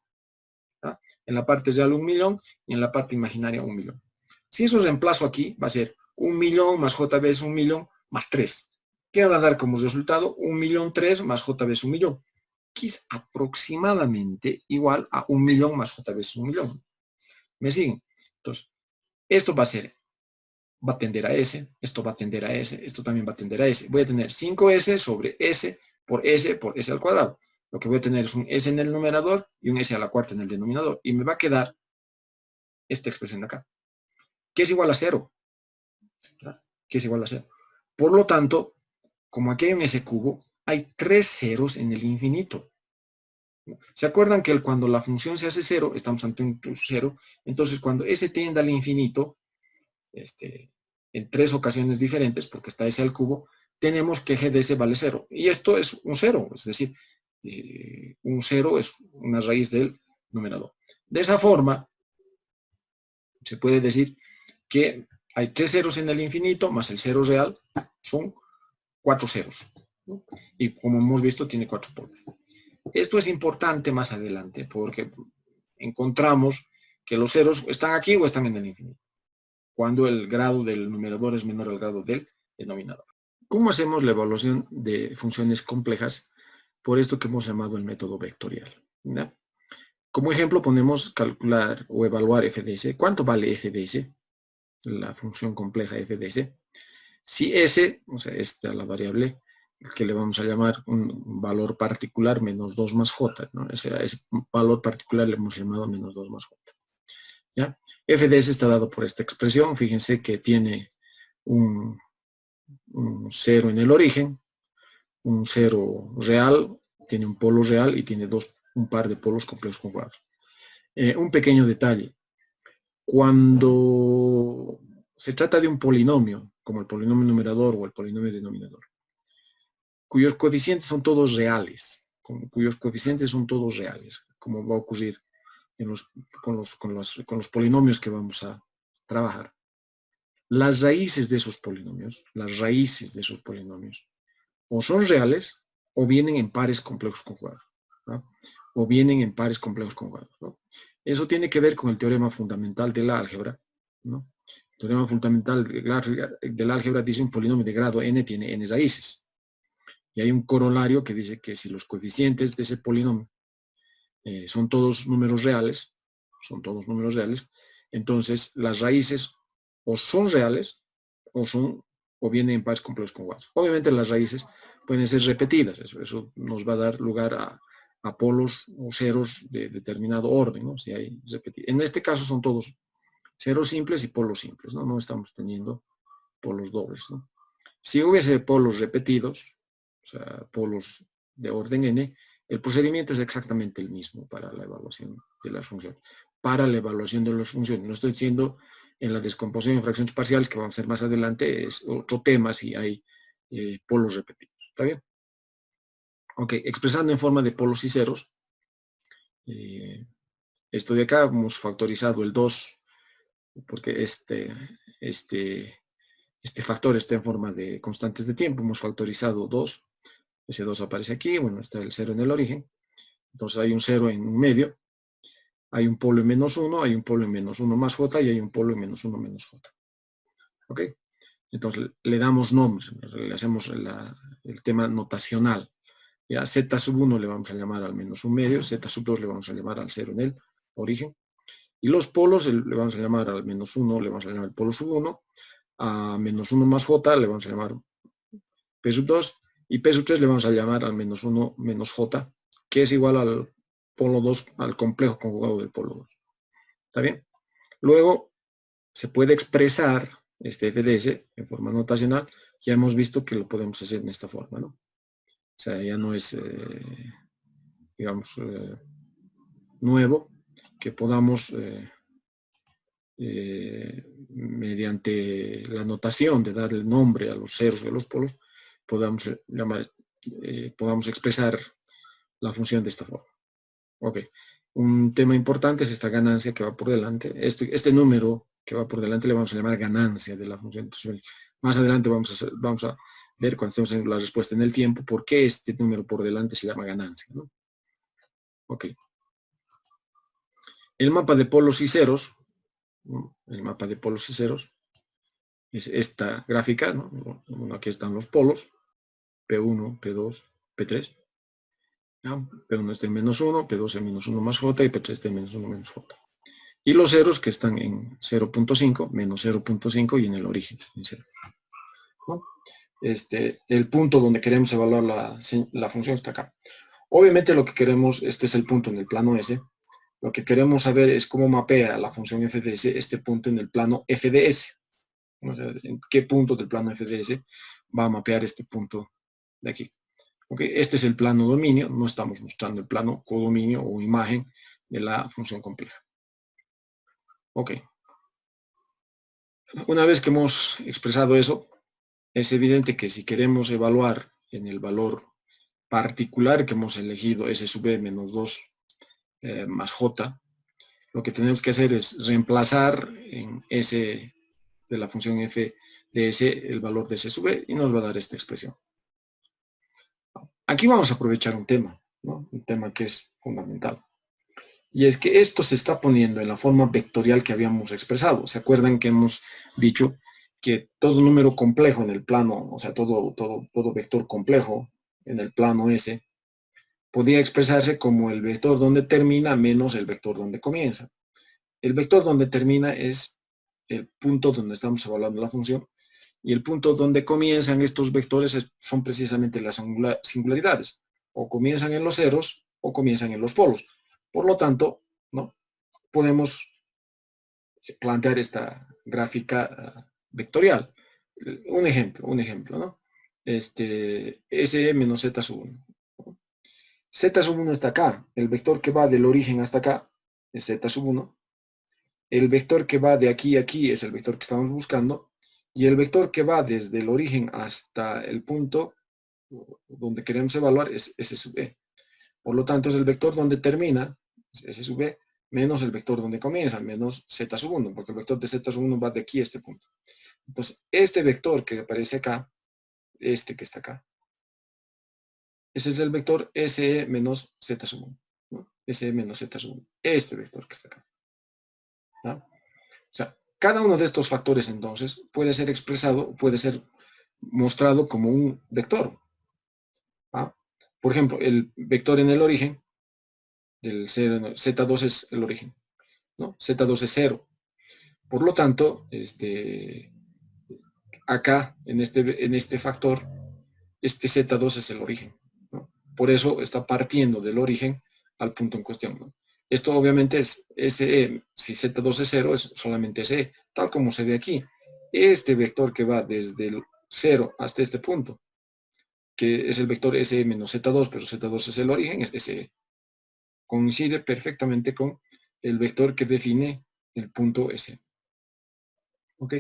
¿Ya? En la parte real 1.000.000 y en la parte imaginaria 1.000.000. Si eso reemplazo aquí, va a ser 1.000.000 más J veces 1.000.000 más 3. ¿Qué va a dar como resultado? 1.000.003 más J veces 1.000.000, que es aproximadamente igual a 1.000.000 más J veces 1.000.000. ¿Me siguen? Entonces, esto va a tender a S, esto va a tender a S, esto también va a tender a S. Voy a tener 5S sobre S por S al cuadrado. Lo que voy a tener es un S en el numerador y un S a la cuarta en el denominador. Y me va a quedar esta expresión de acá, que es igual a 0. Que es igual a 0. Por lo tanto, como aquí hay un S cubo, hay 3 ceros en el infinito. ¿Se acuerdan que cuando la función se hace 0, estamos ante un 0? Entonces, cuando S tiende al infinito, en 3 ocasiones diferentes, porque está S al cubo, tenemos que G de S vale 0. Y esto es un 0, es decir, un 0 es una raíz del numerador. De esa forma, se puede decir que hay 3 ceros en el infinito, más el 0 real, son 4 ceros. ¿No? Y como hemos visto, tiene 4 polos. Esto es importante más adelante, porque encontramos que los ceros están aquí o están en el infinito, cuando el grado del numerador es menor al grado del denominador. ¿Cómo hacemos la evaluación de funciones complejas? Por esto que hemos llamado el método vectorial. ¿Ya? Como ejemplo ponemos calcular o evaluar f de s. ¿Cuánto vale f de s? La función compleja f de s. Si s, o sea, esta la variable que le vamos a llamar un valor particular menos 2 más j, ¿no? Ese valor particular le hemos llamado menos 2 más j. ¿Ya? F de s está dado por esta expresión. Fíjense que tiene un 0 en el origen, un 0 real, tiene un polo real y tiene un par de polos complejos conjugados. Un pequeño detalle. Cuando se trata de un polinomio, como el polinomio numerador o el polinomio denominador, cuyos coeficientes son todos reales, como va a ocurrir con los polinomios que vamos a trabajar. Las raíces de esos polinomios, o son reales o vienen en pares complejos conjugados, ¿no? ¿no? Eso tiene que ver con el teorema fundamental de la álgebra, ¿no? El teorema fundamental de la álgebra dice un polinomio de grado n tiene n raíces. Y hay un corolario que dice que si los coeficientes de ese polinomio son todos números reales, entonces las raíces o son reales o vienen en pares complejos conjugados. Obviamente las raíces pueden ser repetidas, eso nos va a dar lugar a polos o ceros de determinado orden, ¿no? Si hay repetidos. En este caso son todos ceros simples y polos simples, ¿no? No estamos teniendo polos dobles, ¿no? Si hubiese polos repetidos, o sea, polos de orden n, el procedimiento es exactamente el mismo para la evaluación de las funciones. No estoy diciendo en la descomposición en fracciones parciales, que vamos a hacer más adelante, es otro tema si hay polos repetidos. ¿Está bien? Ok, expresando en forma de polos y ceros, esto de acá hemos factorizado el 2, porque este factor está en forma de constantes de tiempo, hemos factorizado 2, ese 2 aparece aquí, bueno, está el 0 en el origen, entonces hay un 0 en un medio, hay un polo en menos 1, hay un polo en menos 1 más j y hay un polo en menos 1 menos j. ¿Ok? Entonces le damos nombres, le hacemos el tema notacional. Ya z sub 1 le vamos a llamar al menos 1 medio, z sub 2 le vamos a llamar al 0 en el origen, y los polos le vamos a llamar al menos 1, le vamos a llamar el polo sub 1, a menos 1 más j le vamos a llamar p sub 2, y p sub 3 le vamos a llamar al menos 1 menos j, que es igual al polo 2, al complejo conjugado del polo 2. ¿Está bien? Luego se puede expresar este f de s en forma notacional. Ya hemos visto que lo podemos hacer en esta forma, ¿no? O sea, ya no es, digamos, nuevo que podamos, mediante la notación de dar el nombre a los ceros y a los polos, podamos podamos expresar la función de esta forma. Ok. Un tema importante es esta ganancia que va por delante. Este número que va por delante le vamos a llamar ganancia de la función. Entonces, más adelante vamos a ver cuando estemos en la respuesta en el tiempo por qué este número por delante se llama ganancia, ¿no? Ok. El mapa de polos y ceros, ¿no? El mapa de polos y ceros es esta gráfica, ¿no? Bueno, aquí están los polos, P1, P2, P3. ¿Ya? P1 está en menos 1, P2 en menos 1 más J y P3 está en menos 1 menos J. Y los ceros que están en 0.5, menos 0.5 y en el origen, en 0. ¿No? El punto donde queremos evaluar la función está acá. Obviamente lo que queremos, este es el punto en el plano S, lo que queremos saber es cómo mapea la función f de s este punto en el plano f de s. O sea, en qué punto del plano f de s va a mapear este punto de aquí. Okay, este es el plano dominio, no estamos mostrando el plano codominio o imagen de la función compleja. Ok. Una vez que hemos expresado eso, es evidente que si queremos evaluar en el valor particular que hemos elegido, s sub b menos 2 más j, lo que tenemos que hacer es reemplazar en s de la función f de s el valor de s sub b y nos va a dar esta expresión. Aquí vamos a aprovechar un tema, ¿no? Un tema que es fundamental. Y es que esto se está poniendo en la forma vectorial que habíamos expresado. ¿Se acuerdan que hemos dicho que todo número complejo en el plano, o sea, todo vector complejo en el plano S, podía expresarse como el vector donde termina menos el vector donde comienza? El vector donde termina es el punto donde estamos evaluando la función, y el punto donde comienzan estos vectores son precisamente las singularidades. O comienzan en los ceros o comienzan en los polos. Por lo tanto, ¿no? Podemos plantear esta gráfica vectorial. Un ejemplo, ¿no? S menos Z sub 1. Z sub 1 está acá. El vector que va del origen hasta acá es Z sub 1. El vector que va de aquí a aquí es el vector que estamos buscando. Y el vector que va desde el origen hasta el punto donde queremos evaluar es S sub B. Por lo tanto, es el vector donde termina, S sub B, menos el vector donde comienza, menos Z sub 1, porque el vector de Z sub 1 va de aquí a este punto. Entonces, este vector que aparece acá, este que está acá, ese es el vector SE menos Z sub 1. ¿No? SE menos Z sub 1. Este vector que está acá. ¿No? O sea, cada uno de estos factores, entonces, puede ser expresado, puede ser mostrado como un vector. ¿Ah? Por ejemplo, el vector en el origen, del 0, Z2 es el origen, ¿no? Z2 es 0. Por lo tanto, acá, en este factor, este Z2 es el origen, ¿no? Por eso está partiendo del origen al punto en cuestión, ¿no? Esto obviamente es SE, si Z2 es 0, es solamente SE, tal como se ve aquí. Este vector que va desde el 0 hasta este punto, que es el vector SE menos Z2, pero Z2 es el origen, es SE. Coincide perfectamente con el vector que define el punto S. ¿Ok?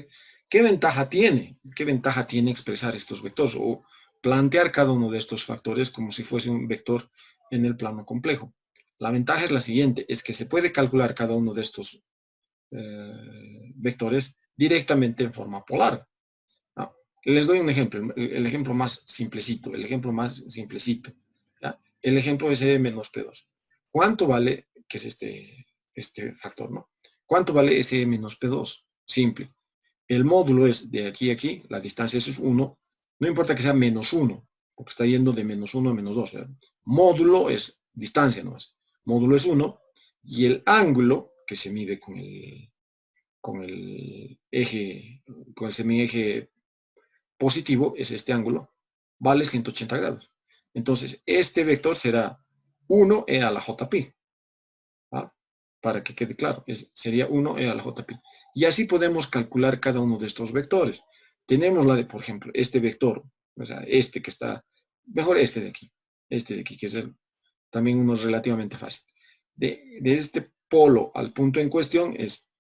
¿Qué ventaja tiene? ¿Qué ventaja tiene expresar estos vectores o plantear cada uno de estos factores como si fuese un vector en el plano complejo? La ventaja es la siguiente, es que se puede calcular cada uno de estos vectores directamente en forma polar. ¿No? Les doy un ejemplo, el ejemplo más simplecito, ¿ya? El ejemplo es E menos P2. ¿Cuánto vale, que es este factor, ¿no? ¿Cuánto vale ese menos P2? Simple. El módulo es de aquí a aquí, la distancia es 1, no importa que sea menos 1, porque está yendo de menos 1 a menos 2. ¿verdad? Módulo es distancia nomás. Módulo es 1, y el ángulo, que se mide con el eje, con el semieje positivo, es este ángulo, vale 180 grados. Entonces, este vector será 1e a la jp. ¿Ah? Para que quede claro, sería 1e a la jp. Y así podemos calcular cada uno de estos vectores. Tenemos la de, por ejemplo, este vector, o sea, este que está, mejor este de aquí, que es también uno relativamente fácil. De este polo al punto en cuestión es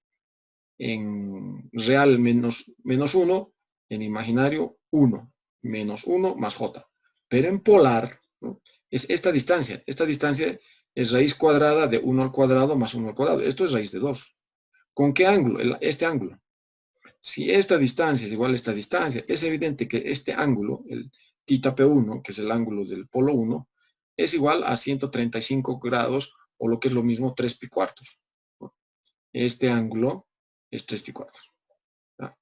en real menos 1, en imaginario 1, menos 1 más j. Pero en polar, ¿no?, es esta distancia. Esta distancia es raíz cuadrada de 1 al cuadrado más 1 al cuadrado. Esto es raíz de 2. ¿Con qué ángulo? Este ángulo. Si esta distancia es igual a esta distancia, es evidente que este ángulo, el θ P1, que es el ángulo del polo 1, es igual a 135 grados, o lo que es lo mismo, 3 pi cuartos. Este ángulo es 3 pi cuartos. ¿Ya?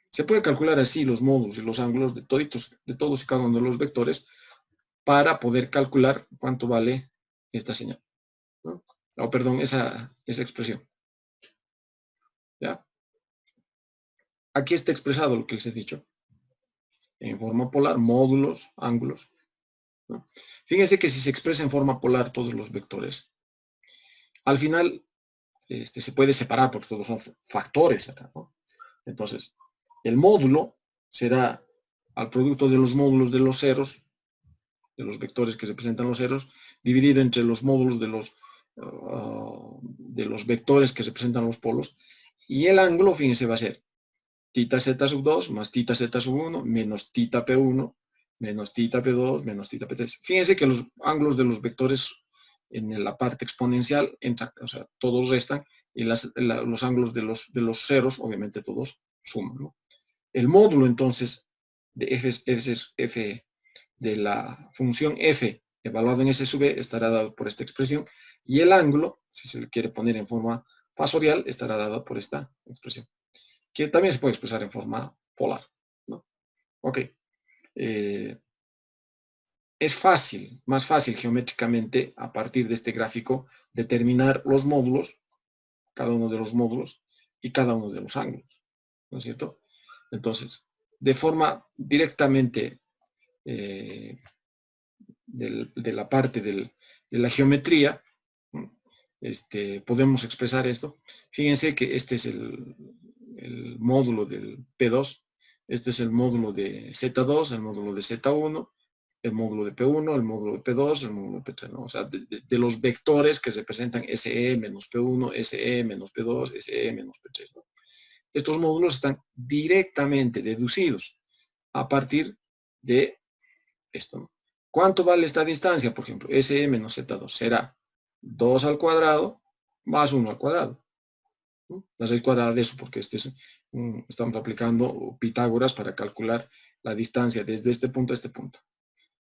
Se puede calcular así los módulos y los ángulos de todos y cada uno de los vectores para poder calcular cuánto vale esta señal, ¿no? Oh, perdón, esa expresión. ¿Ya? Aquí está expresado lo que les he dicho. En forma polar, módulos, ángulos, ¿no? Fíjense que si se expresa en forma polar todos los vectores, al final se puede separar porque todos son factores acá, ¿no? Entonces, el módulo será al producto de los módulos de los ceros, de los vectores que se presentan los ceros, dividido entre los módulos de los vectores que se presentan los polos, y el ángulo, fíjense, va a ser θ z sub 2 más θ z sub 1 menos θ P1 menos θ P2 menos θ P3. Fíjense que los ángulos de los vectores en la parte exponencial, o sea, todos restan, y los ángulos de los ceros, obviamente todos suman, ¿no? El módulo, entonces, de f de la función f evaluado en S sub e estará dado por esta expresión, y el ángulo, si se le quiere poner en forma fasorial, estará dado por esta expresión, que también se puede expresar en forma polar, ¿no? Ok. Es fácil, más fácil geométricamente, a partir de este gráfico, determinar los módulos, cada uno de los módulos, y cada uno de los ángulos, ¿no es cierto? Entonces, de forma directamente de la parte de la geometría, podemos expresar esto. Fíjense que este es el módulo del P2, este es el módulo de Z2, el módulo de Z1, el módulo de P1, el módulo de P2, el módulo de P3, ¿no? O sea, de los vectores que se presentan SE menos P1, SE menos P2, SE menos P3, ¿no? Estos módulos están directamente deducidos a partir de esto, ¿no? ¿Cuánto vale esta distancia? Por ejemplo, SE menos Z2 será 2 al cuadrado más 1 al cuadrado, ¿no? La raíz cuadrada de eso, porque estamos aplicando Pitágoras para calcular la distancia desde este punto a este punto.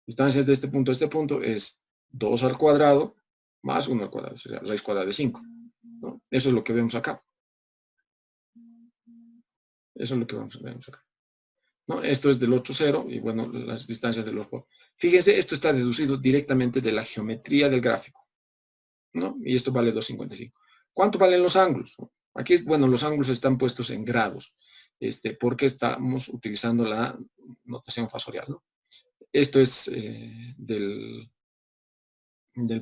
Distancia de este punto a este punto es 2 al cuadrado más 1 al cuadrado, sería raíz cuadrada de 5, ¿no? Eso es lo que vemos acá. Eso es lo que vemos acá, ¿no? Esto es del otro cero, y bueno, las distancias de los polos. Fíjense, esto está deducido directamente de la geometría del gráfico, ¿no? Y esto vale 2,55. ¿Cuánto valen los ángulos? Aquí, bueno, los ángulos están puestos en grados, porque estamos utilizando la notación fasorial, ¿no? Esto es del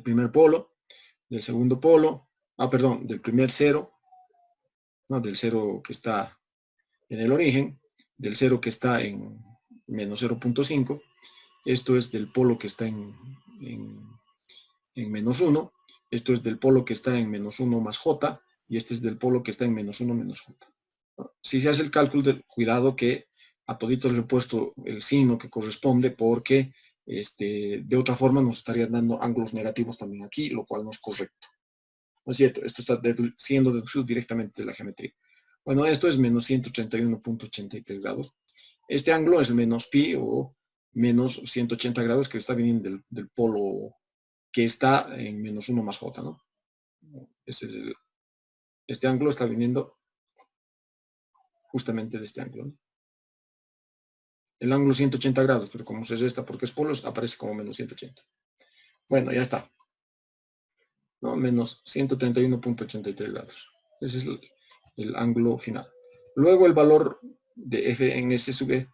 primer polo, del segundo polo, perdón, del primer cero, ¿no? Del cero que está en el origen, del cero que está en menos 0,5, esto es del polo que está en menos 1, esto es del polo que está en menos 1 más j, y este es del polo que está en menos 1 menos j. Si se hace el cálculo, cuidado que a toditos le he puesto el signo que corresponde, porque de otra forma nos estarían dando ángulos negativos también aquí, lo cual no es correcto. ¿No es cierto? Esto está siendo deducido directamente de la geometría. Bueno, esto es menos 131,83 grados. Este ángulo es menos pi o menos 180 grados, que está viniendo del polo que está en menos 1 más j, ¿no? Este ángulo está viniendo justamente de este ángulo, ¿no? El ángulo 180 grados, pero como se resta porque es polos, aparece como menos 180. Bueno, ya está, ¿no? Menos 131,83 grados. Ese es el ángulo final. Luego el valor de f en S sub e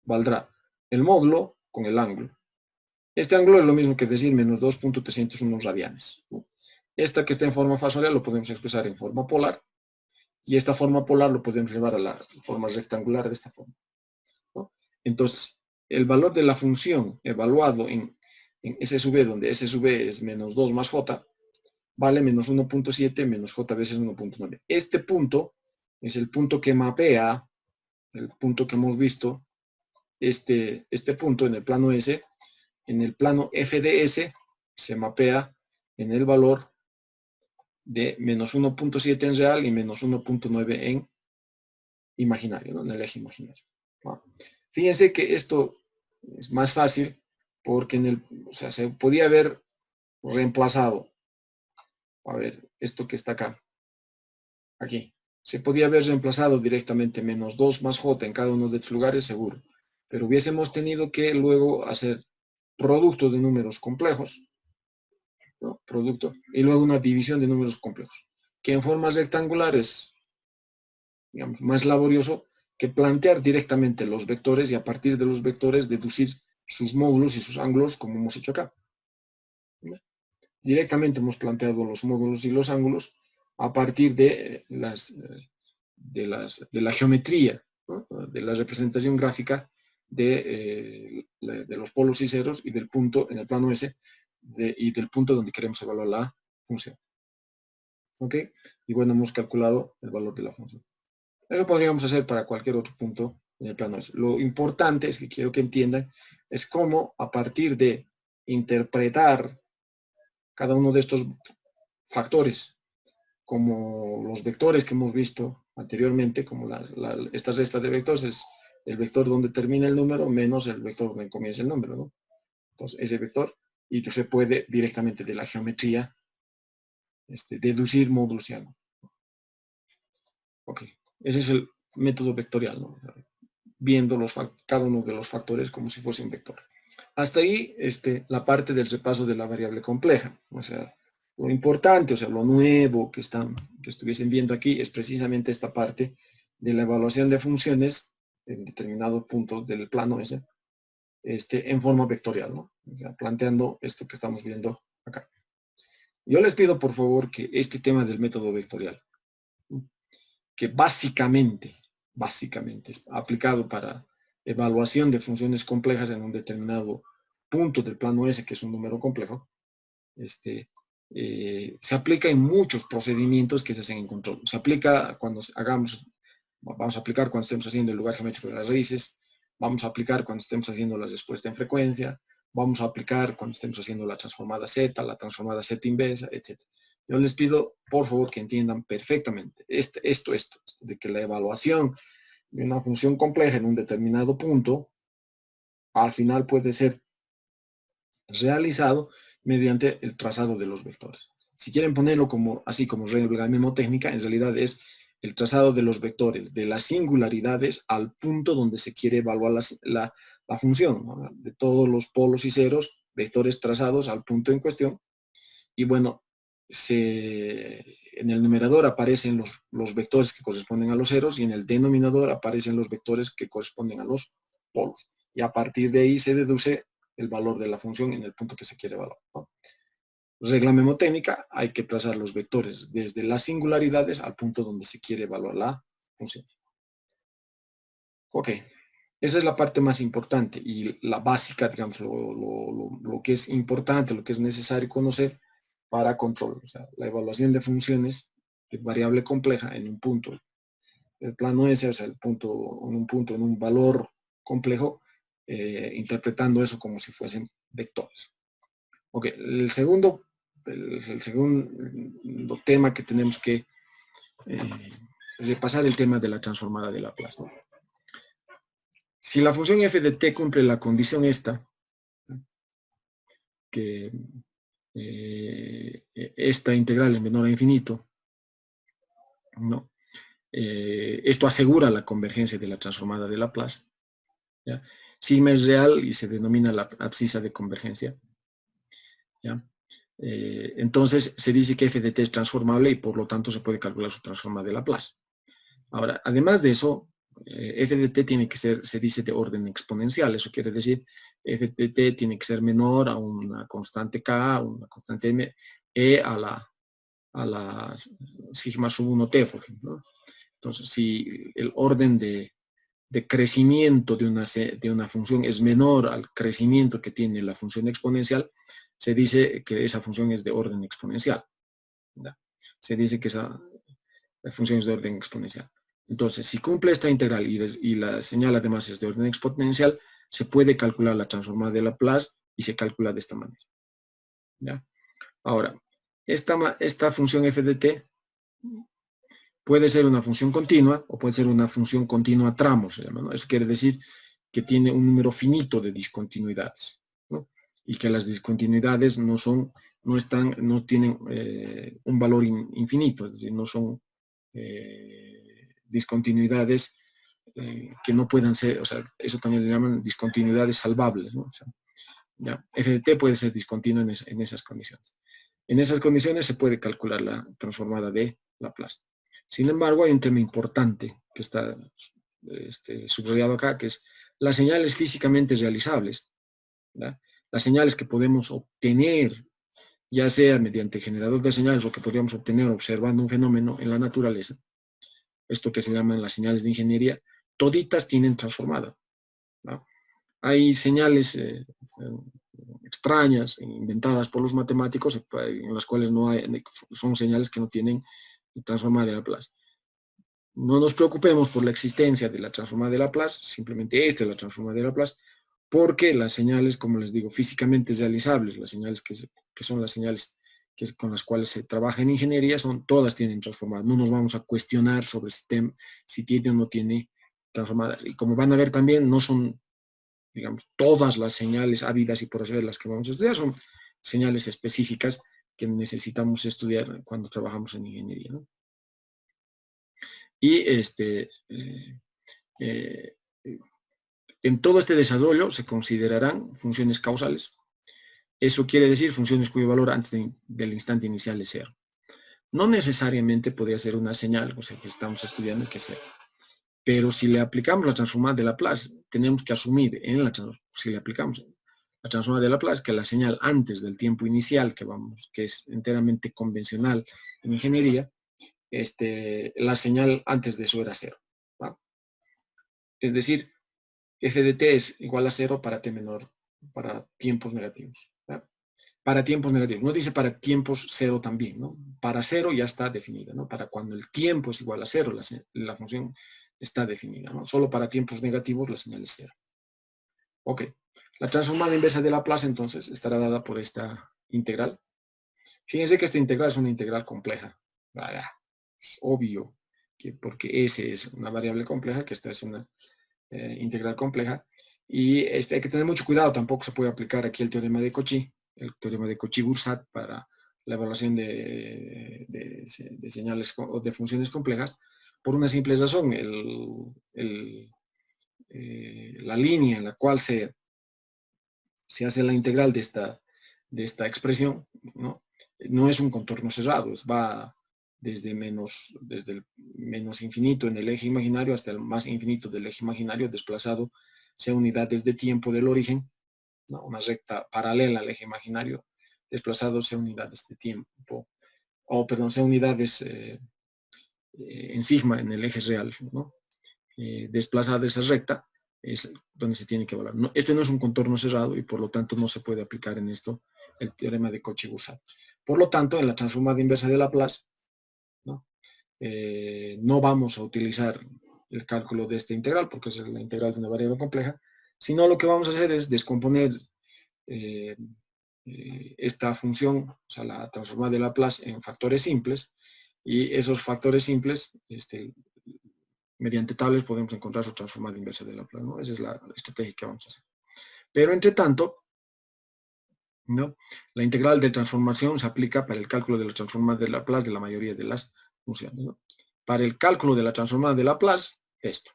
valdrá el módulo con el ángulo. Este ángulo es lo mismo que decir menos 2,301 radianes, ¿no? Esta que está en forma fasorial lo podemos expresar en forma polar, y esta forma polar lo podemos llevar a la forma rectangular de esta forma, ¿no? Entonces, el valor de la función evaluado en S sub e, donde S sub e es menos 2 más j, vale menos 1,7 menos j veces 1,9. Este punto es el punto que mapea, el punto que hemos visto
este punto en el plano S, en el plano f de S se mapea en el valor de menos 1.7 en real y menos 1.9 en imaginario, ¿no? En el eje imaginario. Bueno, fíjense que esto es más fácil porque o sea, se podía haber reemplazado, a ver, esto que está acá, aquí, se podía haber reemplazado directamente menos 2 más j en cada uno de estos lugares, seguro, pero hubiésemos tenido que luego hacer producto de números complejos, ¿no? Producto, y luego una división de números complejos, que en formas rectangulares, digamos, más laborioso que plantear directamente los vectores y a partir de los vectores deducir sus módulos y sus ángulos como hemos hecho acá. Directamente hemos planteado los módulos y los ángulos a partir de la geometría, ¿no? De la representación gráfica de los polos y ceros y del punto en el plano S y del punto donde queremos evaluar la función. ¿Ok? Y bueno, hemos calculado el valor de la función. Eso podríamos hacer para cualquier otro punto en el plano S. Lo importante es que quiero que entiendan es cómo a partir de interpretar cada uno de estos factores como los vectores que hemos visto anteriormente, como esta resta de vectores es el vector donde termina el número menos el vector donde comienza el número, ¿no? Entonces, ese vector, y se puede directamente de la geometría deducir módulos y ángulos. Ok, ese es el método vectorial, ¿no? Viendo cada uno de los factores como si fuese un vector. Hasta ahí la parte del repaso de la variable compleja. O sea, lo importante, o sea, lo nuevo que estuviesen viendo aquí es precisamente esta parte de la evaluación de funciones en determinados puntos del plano S, en forma vectorial, ¿no? O sea, planteando esto que estamos viendo acá. Yo les pido, por favor, que este tema del método vectorial, que básicamente es aplicado para evaluación de funciones complejas en un determinado punto del plano S, que es un número complejo, se aplica en muchos procedimientos que se hacen en control. Se aplica cuando vamos a aplicar cuando estemos haciendo el lugar geométrico de las raíces, vamos a aplicar cuando estemos haciendo la respuesta en frecuencia, vamos a aplicar cuando estemos haciendo la transformada Z, la transformada Z inversa, etc. Yo les pido, por favor, que entiendan perfectamente esto, de que la evaluación de una función compleja en un determinado punto, al final puede ser realizado mediante el trazado de los vectores. Si quieren ponerlo así como regla mnemotécnica, en realidad es el trazado de los vectores, de las singularidades al punto donde se quiere evaluar la función, ¿no? De todos los polos y ceros, vectores trazados al punto en cuestión. Y bueno, en el numerador aparecen los vectores que corresponden a los ceros y en el denominador aparecen los vectores que corresponden a los polos. Y a partir de ahí se deduce el valor de la función en el punto que se quiere evaluar, ¿no? Regla mnemotécnica, hay que trazar los vectores desde las singularidades al punto donde se quiere evaluar la función. Ok, esa es la parte más importante y la básica, digamos, lo que es importante, lo que es necesario conocer para control. O sea, la evaluación de funciones de variable compleja en un punto. El plano S, o sea, en un valor complejo, interpretando eso como si fuesen vectores. Ok, el segundo tema que tenemos que repasar el tema de la transformada de Laplace, ¿no? Si la función f de t cumple la condición esta, que esta integral es menor a infinito, ¿no? Esto asegura la convergencia de la transformada de Laplace, ¿ya? Sigma es real y se denomina la abscisa de convergencia, ¿ya? Entonces se dice que f de t es transformable y por lo tanto se puede calcular su transformada de Laplace. Ahora, además de eso, f de t tiene que ser, se dice, de orden exponencial. Eso quiere decir, f de t tiene que ser menor a una constante k, a una constante m, a la sigma sub 1t, por ejemplo, ¿no? Entonces, si el orden de crecimiento de una función es menor al crecimiento que tiene la función exponencial, se dice que esa función es de orden exponencial, ¿verdad? Se dice que esa función es de orden exponencial. Entonces, si cumple esta integral y la señal además es de orden exponencial, se puede calcular la transformada de Laplace y se calcula de esta manera. ¿Ya? Ahora, esta función f de t puede ser una función continua o puede ser una función continua a tramos, se llama, ¿no? Eso quiere decir que tiene un número finito de discontinuidades, ¿no? Y que las discontinuidades no tienen un valor infinito, es decir, no son discontinuidades que no puedan ser, o sea, eso también le llaman discontinuidades salvables, ¿no? O sea, ya, f de t puede ser discontinuo en esas condiciones. En esas condiciones se puede calcular la transformada de Laplace. Sin embargo, hay un tema importante que está subrayado acá, que es las señales físicamente realizables, ¿ya? Las señales que podemos obtener, ya sea mediante generador de señales o que podríamos obtener observando un fenómeno en la naturaleza, esto que se llaman las señales de ingeniería, toditas tienen transformada, ¿no? Hay señales extrañas, inventadas por los matemáticos, en las cuales son señales que no tienen transformada de Laplace. No nos preocupemos por la existencia de la transformada de Laplace, simplemente esta es la transformada de Laplace, porque las señales, como les digo, físicamente realizables, las señales que son las señales con las cuales se trabaja en ingeniería, todas tienen transformada. No nos vamos a cuestionar sobre si tiene o no tiene transformada. Y como van a ver también, no son, digamos, todas las señales habidas y por haber las que vamos a estudiar, son señales específicas que necesitamos estudiar cuando trabajamos en ingeniería, ¿no? Y en todo este desarrollo se considerarán funciones causales. Eso quiere decir funciones cuyo valor antes del instante inicial es cero. No necesariamente podría ser una señal, o sea, que estamos estudiando que es cero. Pero si le aplicamos la transformada de Laplace, tenemos que asumir si le aplicamos la transformada de Laplace, que la señal antes del tiempo inicial, que es enteramente convencional en ingeniería, la señal antes de eso era cero, ¿va? Es decir, f de t es igual a cero para t menor, para tiempos negativos, ¿va? Para tiempos negativos, no dice para tiempos cero también, ¿no? Para cero ya está definida, ¿no? Para cuando el tiempo es igual a cero, la función está definida, ¿no? Solo para tiempos negativos la señal es cero. Ok, la transformada inversa de Laplace entonces estará dada por esta integral. Fíjense que esta integral es una integral compleja, ¿verdad? Es obvio que porque S es una variable compleja, que esta es una integral compleja, y hay que tener mucho cuidado, tampoco se puede aplicar aquí el teorema de Cauchy, Cauchy-Boursat para la evaluación de señales o de funciones complejas, por una simple razón, la línea en la cual se hace la integral de esta expresión, no es un contorno cerrado, va desde el menos infinito en el eje imaginario hasta el más infinito del eje imaginario, desplazado sea unidades de tiempo del origen, ¿no? Una recta paralela al eje imaginario, desplazado sea unidades de tiempo, sea unidades en sigma en el eje real, ¿no? Desplazada esa recta es donde se tiene que evaluar. Este no es un contorno cerrado y por lo tanto no se puede aplicar en esto el teorema de Cauchy-Boursat. Por lo tanto, en la transformada inversa de Laplace, no vamos a utilizar el cálculo de esta integral, porque es la integral de una variable compleja, sino lo que vamos a hacer es descomponer esta función, o sea, la transformada de Laplace en factores simples, y esos factores simples, mediante tablas podemos encontrar su transformada inversa de Laplace, ¿no? Esa es la estrategia que vamos a hacer. Pero entre tanto, ¿no? La integral de transformación se aplica para el cálculo de la transformada de Laplace de la mayoría de las funciones, ¿no? Para el cálculo de la transformada de Laplace, esto.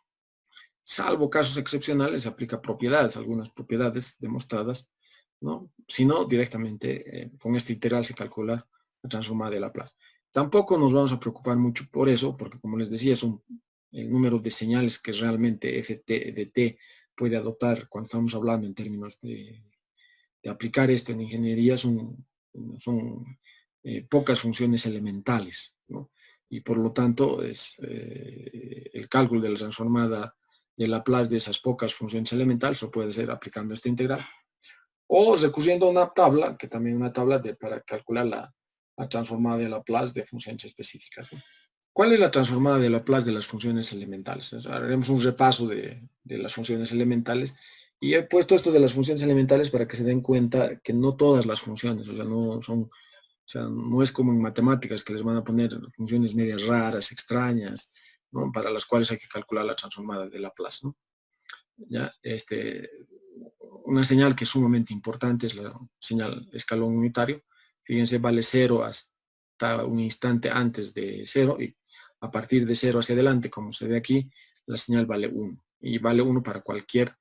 Salvo casos excepcionales, se aplica propiedades, algunas propiedades demostradas, ¿no? Si no, directamente con esta integral se calcula la transformada de Laplace. Tampoco nos vamos a preocupar mucho por eso, porque como les decía, es el número de señales que realmente f de t puede adoptar cuando estamos hablando en términos de aplicar esto en ingeniería son pocas funciones elementales, ¿no? Y por lo tanto el cálculo de la transformada de Laplace de esas pocas funciones elementales se puede hacer aplicando esta integral o recurriendo a una tabla, que también es una tabla para calcular la transformada de Laplace de funciones específicas, ¿no? ¿Cuál es la transformada de Laplace de las funciones elementales? Haremos un repaso de las funciones elementales Y he puesto esto de las funciones elementales para que se den cuenta que no todas las funciones, o sea, no son, o sea, no es como en matemáticas que les van a poner funciones medias raras, extrañas, ¿no? Para las cuales hay que calcular la transformada de Laplace, ¿no? ¿Ya? Una señal que es sumamente importante es la señal escalón unitario. Fíjense, vale 0 hasta un instante antes de 0 y a partir de 0 hacia adelante, como se ve aquí, la señal vale 1. Y vale 1 para cualquier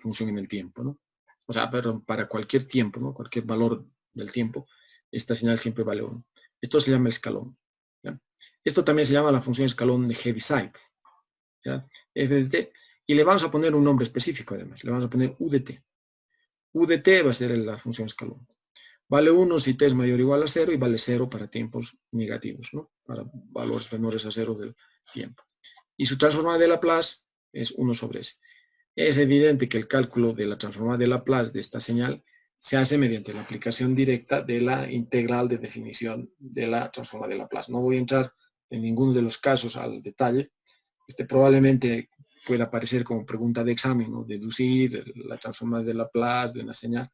función en el tiempo, ¿no? O sea, perdón, para cualquier tiempo, ¿no? Cualquier valor del tiempo, esta señal siempre vale 1. Esto se llama escalón, ¿ya? Esto también se llama la función escalón de Heaviside, ¿ya? F de t, y le vamos a poner un nombre específico además, le vamos a poner u de t. U de t va a ser la función escalón. Vale 1 si t es mayor o igual a 0 y vale 0 para tiempos negativos, ¿no? Para valores menores a 0 del tiempo. Y su transformada de Laplace es 1 sobre s. Es evidente que el cálculo de la transformada de Laplace de esta señal se hace mediante la aplicación directa de la integral de definición de la transformada de Laplace. No voy a entrar en ninguno de los casos al detalle. Probablemente pueda aparecer como pregunta de examen, ¿no? Deducir la transformada de Laplace de una señal,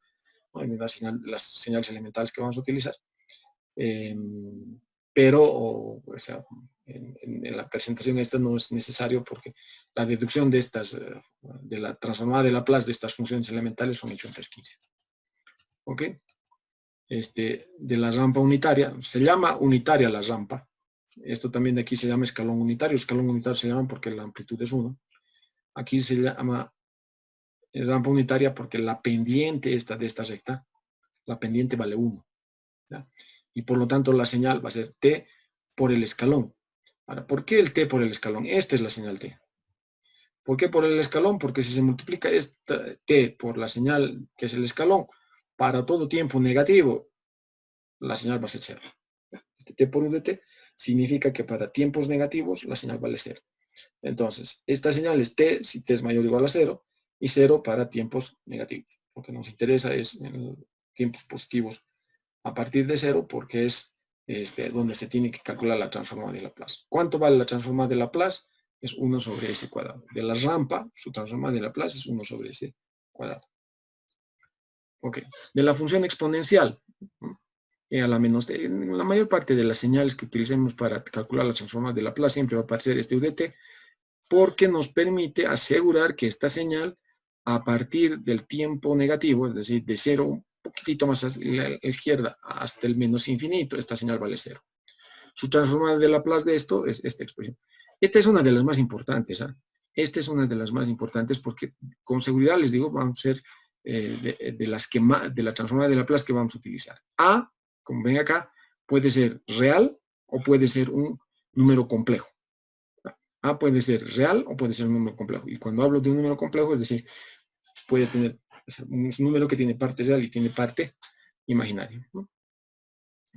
¿no? En las señales elementales que vamos a utilizar. Pero o sea, en la presentación esta no es necesario porque la deducción de estas, de la transformada de Laplace de estas funciones elementales son hechas en 315. ¿Ok? De la rampa unitaria, se llama unitaria la rampa. Esto también de aquí se llama escalón unitario. Escalón unitario se llama porque la amplitud es 1. Aquí se llama rampa unitaria porque la pendiente de esta recta, la pendiente vale 1. ¿Ya? Y por lo tanto la señal va a ser t por el escalón. Ahora, ¿por qué el t por el escalón? Esta es la señal t. ¿Por qué por el escalón? Porque si se multiplica esta t por la señal que es el escalón, para todo tiempo negativo, la señal va a ser 0. Este t por u de t significa que para tiempos negativos la señal vale 0. Entonces, esta señal es t si t es mayor o igual a 0 y 0 para tiempos negativos. Lo que nos interesa es en tiempos positivos a partir de 0 porque es donde se tiene que calcular la transformada de Laplace. ¿Cuánto vale la transformada de Laplace? Es 1 sobre s cuadrado. De la rampa, su transformada de Laplace es 1 sobre s cuadrado. Ok. De la función exponencial, a la menos en la mayor parte de las señales que utilicemos para calcular la transformada de Laplace siempre va a aparecer este u de t, porque nos permite asegurar que esta señal, a partir del tiempo negativo, es decir, de 0 un poquitito más a la izquierda hasta el menos infinito, esta señal vale 0. Su transformada de Laplace de esto es esta expresión. Esta es una de las más importantes. Esta es una de las más importantes porque con seguridad les digo, vamos a ser de la transformada de Laplace que vamos a utilizar. A, como ven acá, puede ser real o puede ser un número complejo. A puede ser real o puede ser un número complejo. Y cuando hablo de un número complejo, es decir, puede tener un número que tiene parte real y tiene parte imaginaria, ¿no?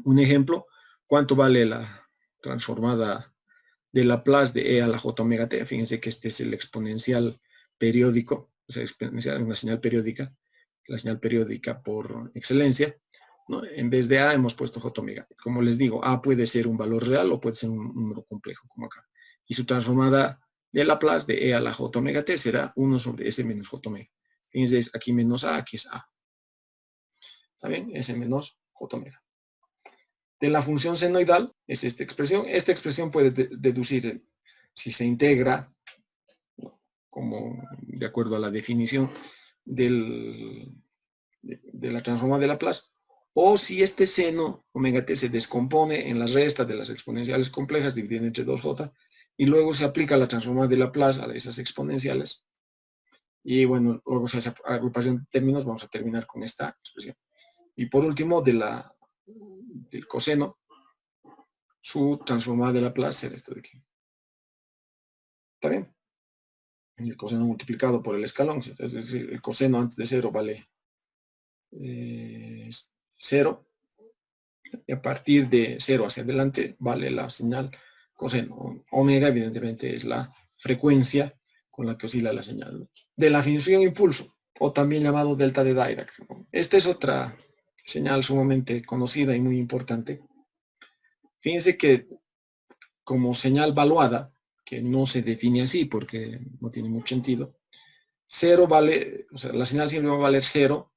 Un ejemplo, ¿cuánto vale la transformada de Laplace de e a la j omega t? Fíjense que este es el exponencial periódico, o sea, exponencial, una señal periódica, la señal periódica por excelencia, ¿no? En vez de a hemos puesto j omega. Como les digo, a puede ser un valor real o puede ser un número complejo, como acá. Y su transformada de Laplace de e a la j omega t será 1 sobre s menos j omega. Fíjense, aquí menos a, aquí es a. ¿Está bien? S menos j omega. De la función senoidal es esta expresión. Esta expresión puede deducir si se integra, como de acuerdo a la definición de la transformada de Laplace, o si este seno omega t se descompone en la resta de las exponenciales complejas divididas entre 2j y luego se aplica la transformada de Laplace a esas exponenciales. Y bueno, luego esa agrupación de términos vamos a terminar con esta expresión. Y por último, del coseno, su transformada de Laplace será esto de aquí. ¿Está bien? El coseno multiplicado por el escalón, es decir, el coseno antes de 0 vale 0, y a partir de 0 hacia adelante vale la señal coseno. Omega, evidentemente, es la frecuencia con la que oscila la señal. De la función impulso, o también llamado delta de Dirac. Esta es otra señal sumamente conocida y muy importante. Fíjense que como señal valuada, que no se define así porque no tiene mucho sentido, 0 vale, o sea, la señal siempre va a valer 0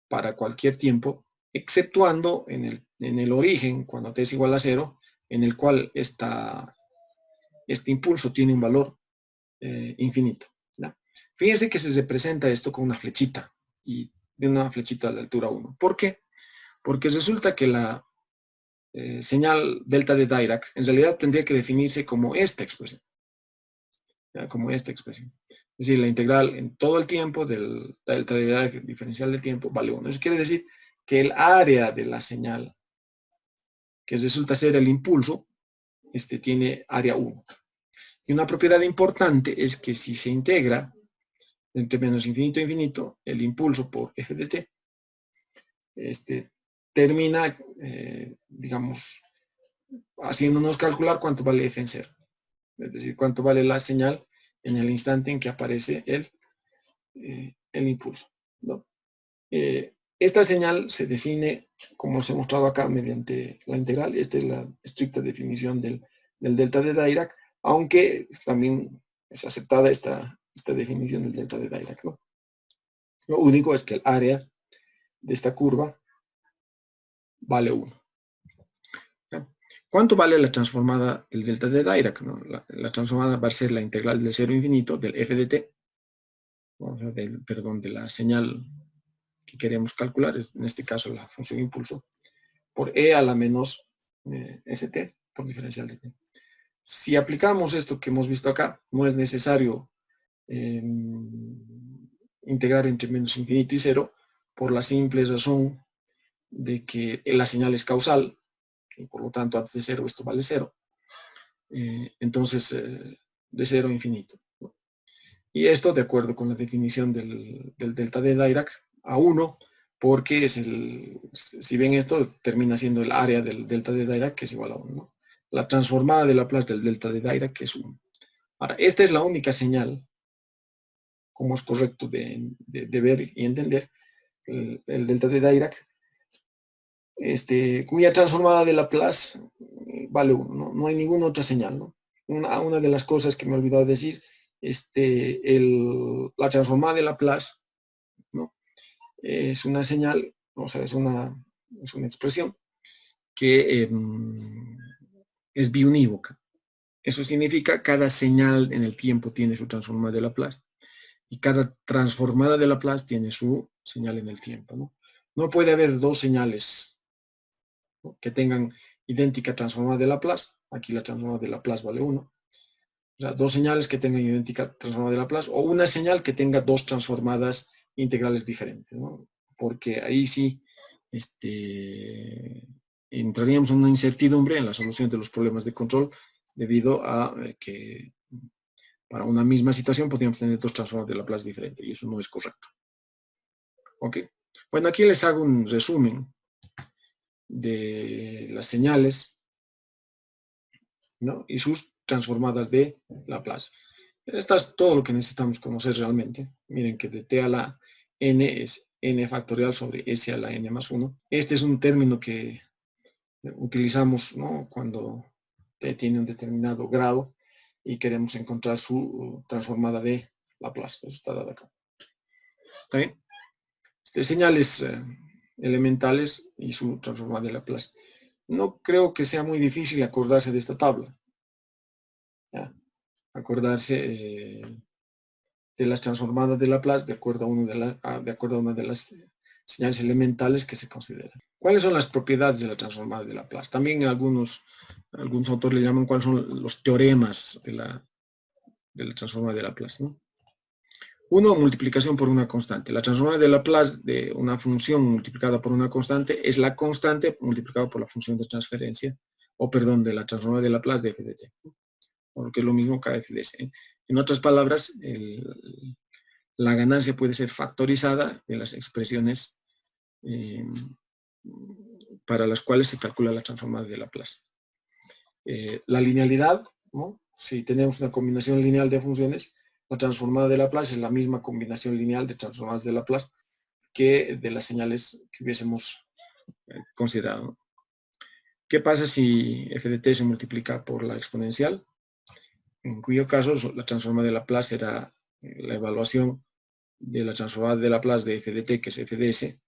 para cualquier tiempo, exceptuando en el origen, cuando t es igual a 0, en el cual este impulso tiene un valor infinito, ¿ya? Fíjense que se representa esto con una flechita, y de una flechita de altura 1. ¿Por qué? Porque resulta que la señal delta de Dirac en realidad tendría que definirse como esta expresión, ¿ya? Como esta expresión. Es decir, la integral en todo el tiempo del delta de Dirac diferencial de tiempo vale 1. Eso quiere decir que el área de la señal, que resulta ser el impulso, tiene área 1. Y una propiedad importante es que si se integra entre menos infinito e infinito, el impulso por f de t, termina, digamos, haciéndonos calcular cuánto vale f en 0. Es decir, cuánto vale la señal en el instante en que aparece el impulso, ¿no? Esta señal se define, como os he mostrado acá, mediante la integral. Esta es la estricta definición del delta de Dirac, aunque también es aceptada esta definición del delta de Dirac, ¿no? Lo único es que el área de esta curva vale 1. ¿Ya? ¿Cuánto vale la transformada del delta de Dirac? ¿No? La transformada va a ser la integral del 0 infinito del f de t, o sea, de la señal que queremos calcular, en este caso la función impulso, por e a la menos st por diferencial de t. Si aplicamos esto que hemos visto acá, no es necesario integrar entre menos infinito y 0, por la simple razón de que la señal es causal, y por lo tanto antes de 0 esto vale 0. Entonces, de 0 a infinito, ¿no? Y esto de acuerdo con la definición del delta de Dirac a 1, porque si ven esto, termina siendo el área del delta de Dirac, que es igual a 1, ¿no? La transformada de Laplace del delta de Dirac, que es 1. Ahora, esta es la única señal, como es correcto de ver y entender, el delta de Dirac, cuya transformada de Laplace vale 1, ¿no? No hay ninguna otra señal, ¿no? Una de las cosas que me he olvidado decir, la transformada de Laplace, ¿no? Es una señal, o sea, es una expresión que es biunívoca. Eso significa cada señal en el tiempo tiene su transformada de Laplace y cada transformada de Laplace tiene su señal en el tiempo, ¿no? No puede haber dos señales, ¿no?, que tengan idéntica transformada de Laplace. Aquí la transformada de Laplace vale 1. O sea, dos señales que tengan idéntica transformada de Laplace, o una señal que tenga dos transformadas integrales diferentes, ¿no? Porque ahí sí entraríamos en una incertidumbre en la solución de los problemas de control, debido a que para una misma situación podríamos tener dos transformadas de Laplace diferentes, y eso no es correcto. ¿Ok? Bueno, aquí les hago un resumen de las señales, ¿no?, y sus transformadas de Laplace. Esto es todo lo que necesitamos conocer realmente. Miren que de t a la n es n factorial sobre s a la n más 1. Este es un término que utilizamos, ¿no?, cuando t tiene un determinado grado y queremos encontrar su transformada de Laplace. Eso está dado acá. ¿Está bien? Señales elementales y su transformada de Laplace. No creo que sea muy difícil acordarse de esta tabla, ¿ya? Acordarse de las transformadas de Laplace de acuerdo a una de las señales elementales que se consideran. ¿Cuáles son las propiedades de la transformada de Laplace? También algunos autores le llaman cuáles son los teoremas de la transformada de Laplace, ¿no? Uno, multiplicación por una constante. La transformada de Laplace de una función multiplicada por una constante es la constante multiplicada por la función de transferencia, de la transformada de Laplace de f de t, porque es lo mismo cada f de s. En otras palabras, la ganancia puede ser factorizada de las expresiones para las cuales se calcula la transformada de Laplace. La linealidad, ¿no? Si tenemos una combinación lineal de funciones, la transformada de Laplace es la misma combinación lineal de transformadas de Laplace que de las señales que hubiésemos considerado. ¿Qué pasa si f de t se multiplica por la exponencial? En cuyo caso la transformada de Laplace será la evaluación de la transformada de Laplace de f de t, que es f de s,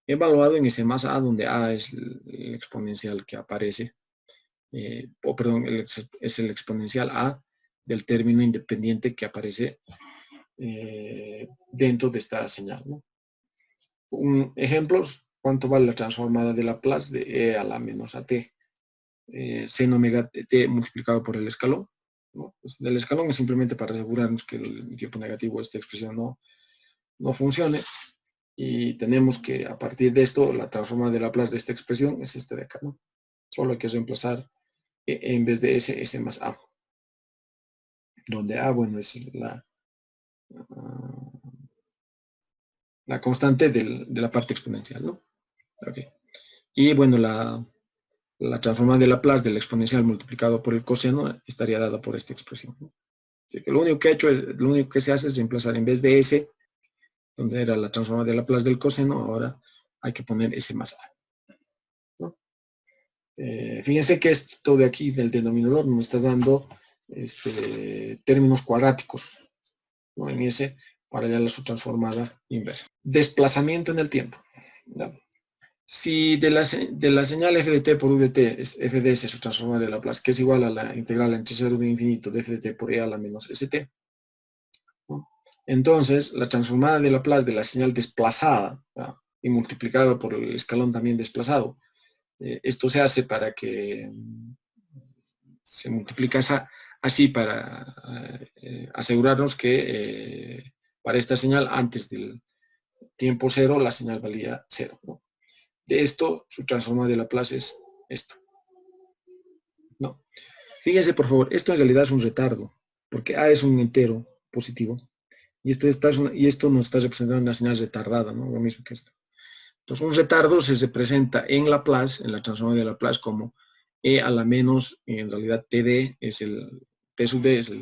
evaluado en ese más a, donde a es el exponencial que aparece, es el exponencial a del término independiente que aparece dentro de esta señal, ¿no? Ejemplos: ¿cuánto vale la transformada de Laplace de e a la menos at? Sin omega t multiplicado por el escalón, ¿no? Pues el escalón es simplemente para asegurarnos que el tiempo negativo de esta expresión no funcione, y tenemos que, a partir de esto, la transformada de Laplace de esta expresión es este de acá, ¿no? Solo hay que reemplazar en vez de s más a, donde a, bueno, es la constante de la parte exponencial, ¿no? Okay. Y bueno, la transformada de Laplace del exponencial multiplicado por el coseno estaría dada por esta expresión, ¿no? Así que lo único que se hace es reemplazar, en vez de s, donde era la transformada de Laplace del coseno, ahora hay que poner s más a, ¿no? Fíjense que esto de aquí, del denominador, me está dando términos cuadráticos, ¿no? En ese, para hallar su transformada inversa. Desplazamiento en el tiempo, ¿no? Si de la señal f de t por u de t es f de s, su transformada de Laplace, que es igual a la integral entre 0 de infinito de f de t por e a la menos st, ¿no? Entonces, la transformada de Laplace de la señal desplazada, ¿no?, y multiplicada por el escalón también desplazado, esto se hace para que se multiplica así para asegurarnos que para esta señal, antes del tiempo cero, la señal valía 0, ¿no? De esto, su transformada de Laplace es esto, ¿no? Fíjense, por favor, esto en realidad es un retardo, porque a es un entero positivo, y esto nos está representando una señal retardada, ¿no? Lo mismo que esto. Entonces, un retardo se representa en Laplace, en la transformada de Laplace, como e a la menos, en realidad td es t sub d es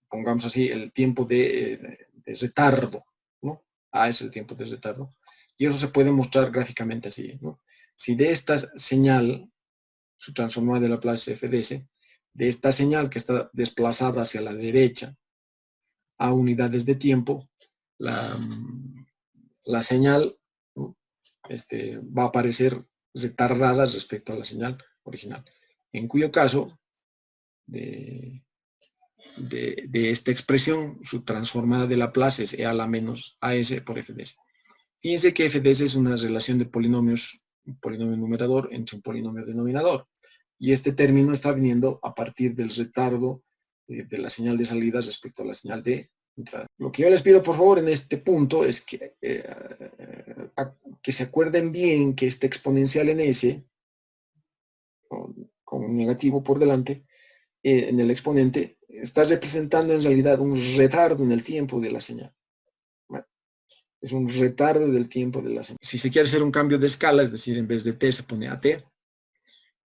pongamos así, el tiempo de retardo, ¿no? A es el tiempo de retardo. Y eso se puede mostrar gráficamente así, ¿no? Si de esta señal, su transformada de Laplace f de s, de esta señal que está desplazada hacia la derecha a unidades de tiempo, la señal, ¿no?, va a aparecer retardada respecto a la señal original, en cuyo caso de esta expresión, su transformada de Laplace es e a la menos as por f de s. Fíjense que f de s es una relación de polinomios, un polinomio numerador entre un polinomio denominador, y este término está viniendo a partir del retardo de la señal de salida respecto a la señal de entrada. Lo que yo les pido, por favor, en este punto es que se acuerden bien que este exponencial en s, con un negativo por delante, en el exponente, está representando en realidad un retardo en el tiempo de la señal. Bueno, es un retardo del tiempo de la señal. Si se quiere hacer un cambio de escala, es decir, en vez de t se pone at,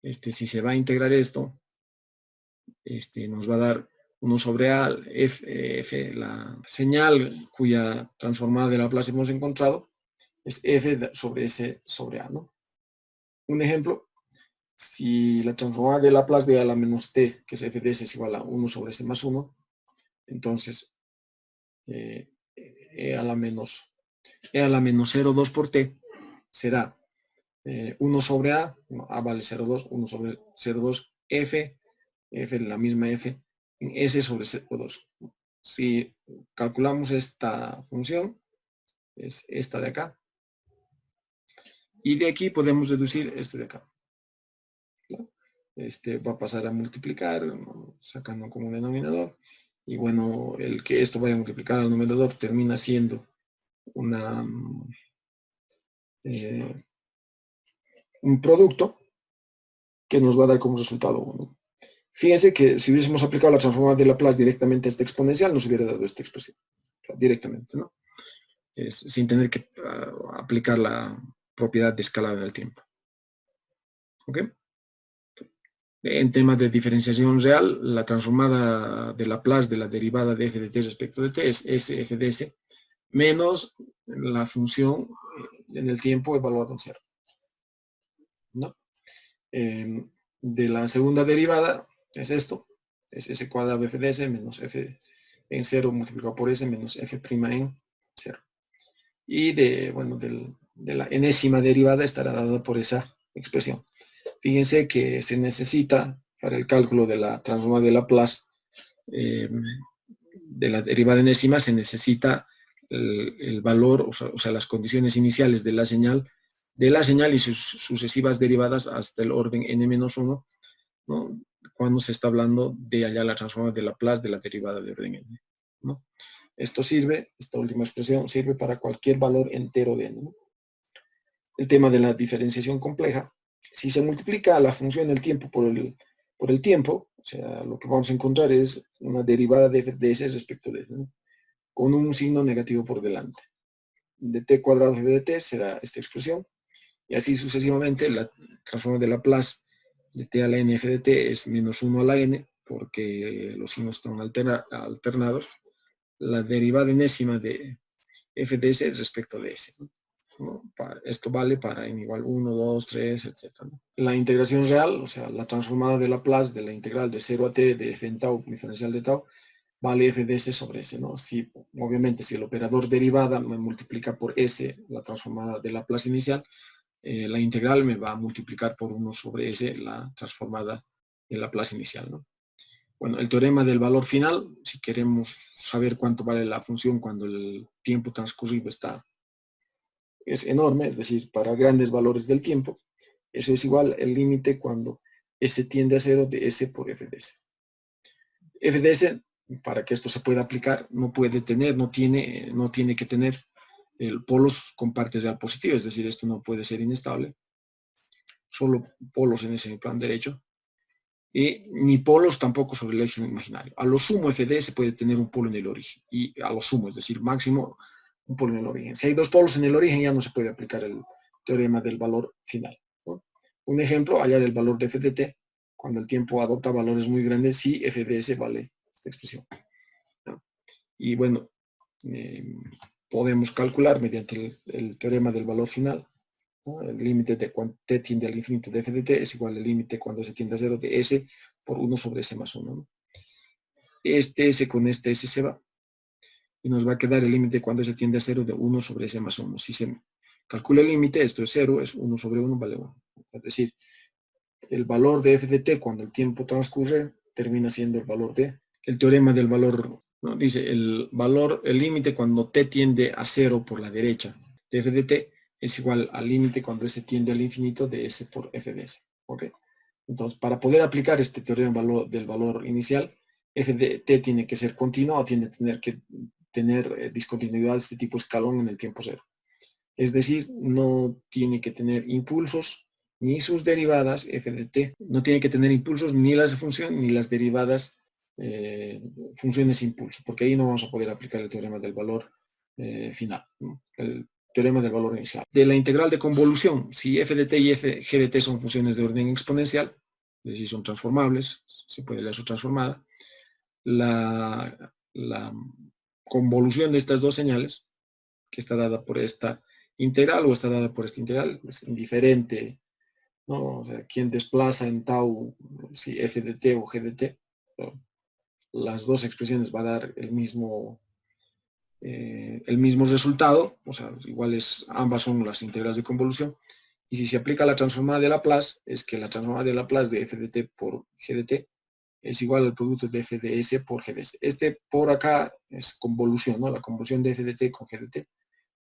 si se va a integrar esto, nos va a dar 1 sobre a, f, la señal cuya transformada de Laplace hemos encontrado, es f sobre s sobre a, ¿no? Un ejemplo: si la transformada de Laplace de a la menos t, que es f de s, es igual a 1 sobre s más 1, entonces e a la menos 0,2 por t será 1 sobre a vale 0,2, 1 sobre 0,2 f, la misma f, en s sobre 0,2. Si calculamos esta función, es esta de acá, y de aquí podemos deducir este de acá, ¿no? Va a pasar a multiplicar, sacando como un denominador, y bueno, el que esto vaya a multiplicar al numerador termina siendo un producto que nos va a dar como resultado 1. Fíjense que si hubiésemos aplicado la transformada de Laplace directamente a este exponencial, nos hubiera dado esta expresión, directamente, ¿no? Sin tener que aplicar la propiedad de escalada en el tiempo. ¿Ok? En temas de diferenciación real, la transformada de Laplace de la derivada de f de t respecto de t es s f de s menos la función en el tiempo evaluada en 0, ¿no? De la segunda derivada es esto, es s cuadrado f de s menos f en 0 multiplicado por S menos F' en 0. Y de la enésima derivada estará dada por esa expresión. Fíjense que se necesita, para el cálculo de la transformada de Laplace, de la derivada enésima, se necesita el valor, o sea, las condiciones iniciales de la señal y sus sucesivas derivadas hasta el orden n-1, ¿no? Cuando se está hablando de hallar la transformada de Laplace de la derivada de orden n, ¿no? Esto sirve, esta última expresión sirve para cualquier valor entero de n, ¿no? El tema de la diferenciación compleja, si se multiplica la función del tiempo por el tiempo, o sea, lo que vamos a encontrar es una derivada de f de s respecto de s, ¿no? Con un signo negativo por delante. De t cuadrado f de t será esta expresión, y así sucesivamente. La transformada de Laplace de t a la n f de t es menos 1 a la n, porque los signos están alternados. La derivada enésima de f de s es respecto de s, ¿no? Esto vale para n igual 1, 2, 3, etc., ¿no? La integración real, o sea, la transformada de Laplace de la integral de 0 a t de f en tau diferencial de tau, vale f de s sobre s, ¿no? Si, obviamente, si el operador derivada me multiplica por s, la transformada de Laplace inicial, la integral me va a multiplicar por 1 sobre s, la transformada de Laplace inicial, ¿no? Bueno, el teorema del valor final, si queremos saber cuánto vale la función cuando el tiempo transcurrido es enorme, es decir, para grandes valores del tiempo, eso es igual el límite cuando s tiende a 0 de s por f de s. F de s, para que esto se pueda aplicar, no tiene que tener polos con partes real positivas, es decir, esto no puede ser inestable, solo polos en ese plan derecho, y ni polos tampoco sobre el eje imaginario. A lo sumo f de s puede tener un polo en el origen, y a lo sumo, es decir, máximo, un polo en el origen. Si hay dos polos en el origen, ya no se puede aplicar el teorema del valor final, ¿no? Un ejemplo, hallar el valor de f de t, cuando el tiempo adopta valores muy grandes, si f de s vale esta expresión, ¿no? Y bueno, podemos calcular mediante el teorema del valor final, ¿no? El límite de cuando t tiende al infinito de f de t es igual al límite cuando se tiende a 0 de s por 1 sobre s más 1, ¿no? Este s con este s se va, y nos va a quedar el límite cuando se tiende a 0 de 1 sobre s más 1. Si se calcula el límite, esto es 0, es 1 sobre 1, vale 1. Es decir, el valor de f de t cuando el tiempo transcurre termina siendo el valor de el teorema del valor, ¿no? Dice el límite cuando t tiende a 0 por la derecha de f de t es igual al límite cuando s tiende al infinito de s por f de s. ¿Ok? Entonces, para poder aplicar este teorema del valor inicial, f de t tiene que ser continuo o tiene que tener discontinuidad de este tipo escalón en el tiempo cero. Es decir, no tiene que tener impulsos ni sus derivadas f de t. No tiene que tener impulsos ni las funciones ni las derivadas funciones impulso, porque ahí no vamos a poder aplicar el teorema del valor final, ¿no? El teorema del valor inicial. De la integral de convolución, si f de t y f g de t son funciones de orden exponencial, es decir, son transformables, se puede leer su transformada, la convolución de estas dos señales, que está dada por esta integral o está dada por esta integral, es indiferente, ¿no? O sea, quien desplaza en tau, si f de t o g de t, ¿no? Las dos expresiones va a dar el mismo resultado, o sea, ambas son las integrales de convolución, y si se aplica la transformada de Laplace, es que la transformada de Laplace de f de t por g de t es igual al producto de f de s por g de s. Este por acá es convolución, ¿no? La convolución de f de t con g de t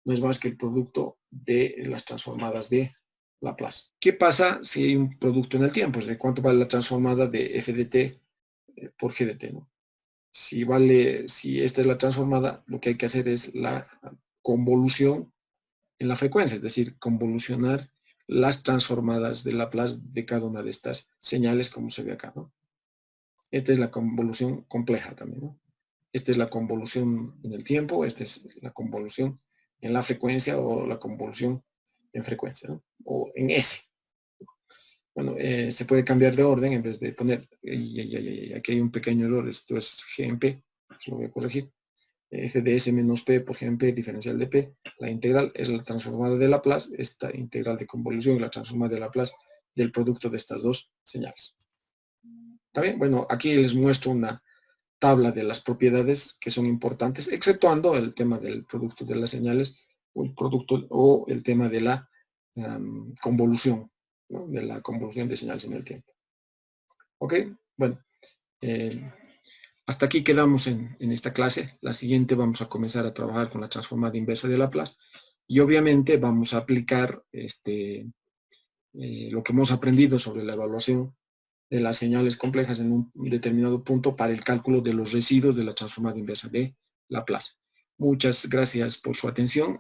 no es más que el producto de las transformadas de Laplace. ¿Qué pasa si hay un producto en el tiempo? Es de cuánto vale la transformada de f de t por g de t, ¿no? Si esta es la transformada, lo que hay que hacer es la convolución en la frecuencia, es decir, convolucionar las transformadas de Laplace de cada una de estas señales, como se ve acá, ¿no? Esta es la convolución compleja también, ¿no? Esta es la convolución en el tiempo, esta es la convolución en la frecuencia o la convolución en frecuencia, ¿no? O en S. Bueno, se puede cambiar de orden en vez de poner, aquí hay un pequeño error, esto es G en P, lo voy a corregir, f de s menos p por g en p diferencial de p, la integral es la transformada de Laplace, esta integral de convolución es la transformada de Laplace del producto de estas dos señales. ¿Está bien? Bueno, aquí les muestro una tabla de las propiedades que son importantes, exceptuando el tema del producto de las señales o el tema de la convolución, ¿no? De la convolución de señales en el tiempo. ¿Ok? Bueno, hasta aquí quedamos en esta clase. La siguiente vamos a comenzar a trabajar con la transformada inversa de Laplace y obviamente vamos a aplicar lo que hemos aprendido sobre la evaluación de las señales complejas en un determinado punto para el cálculo de los residuos de la transformada inversa de Laplace. Muchas gracias por su atención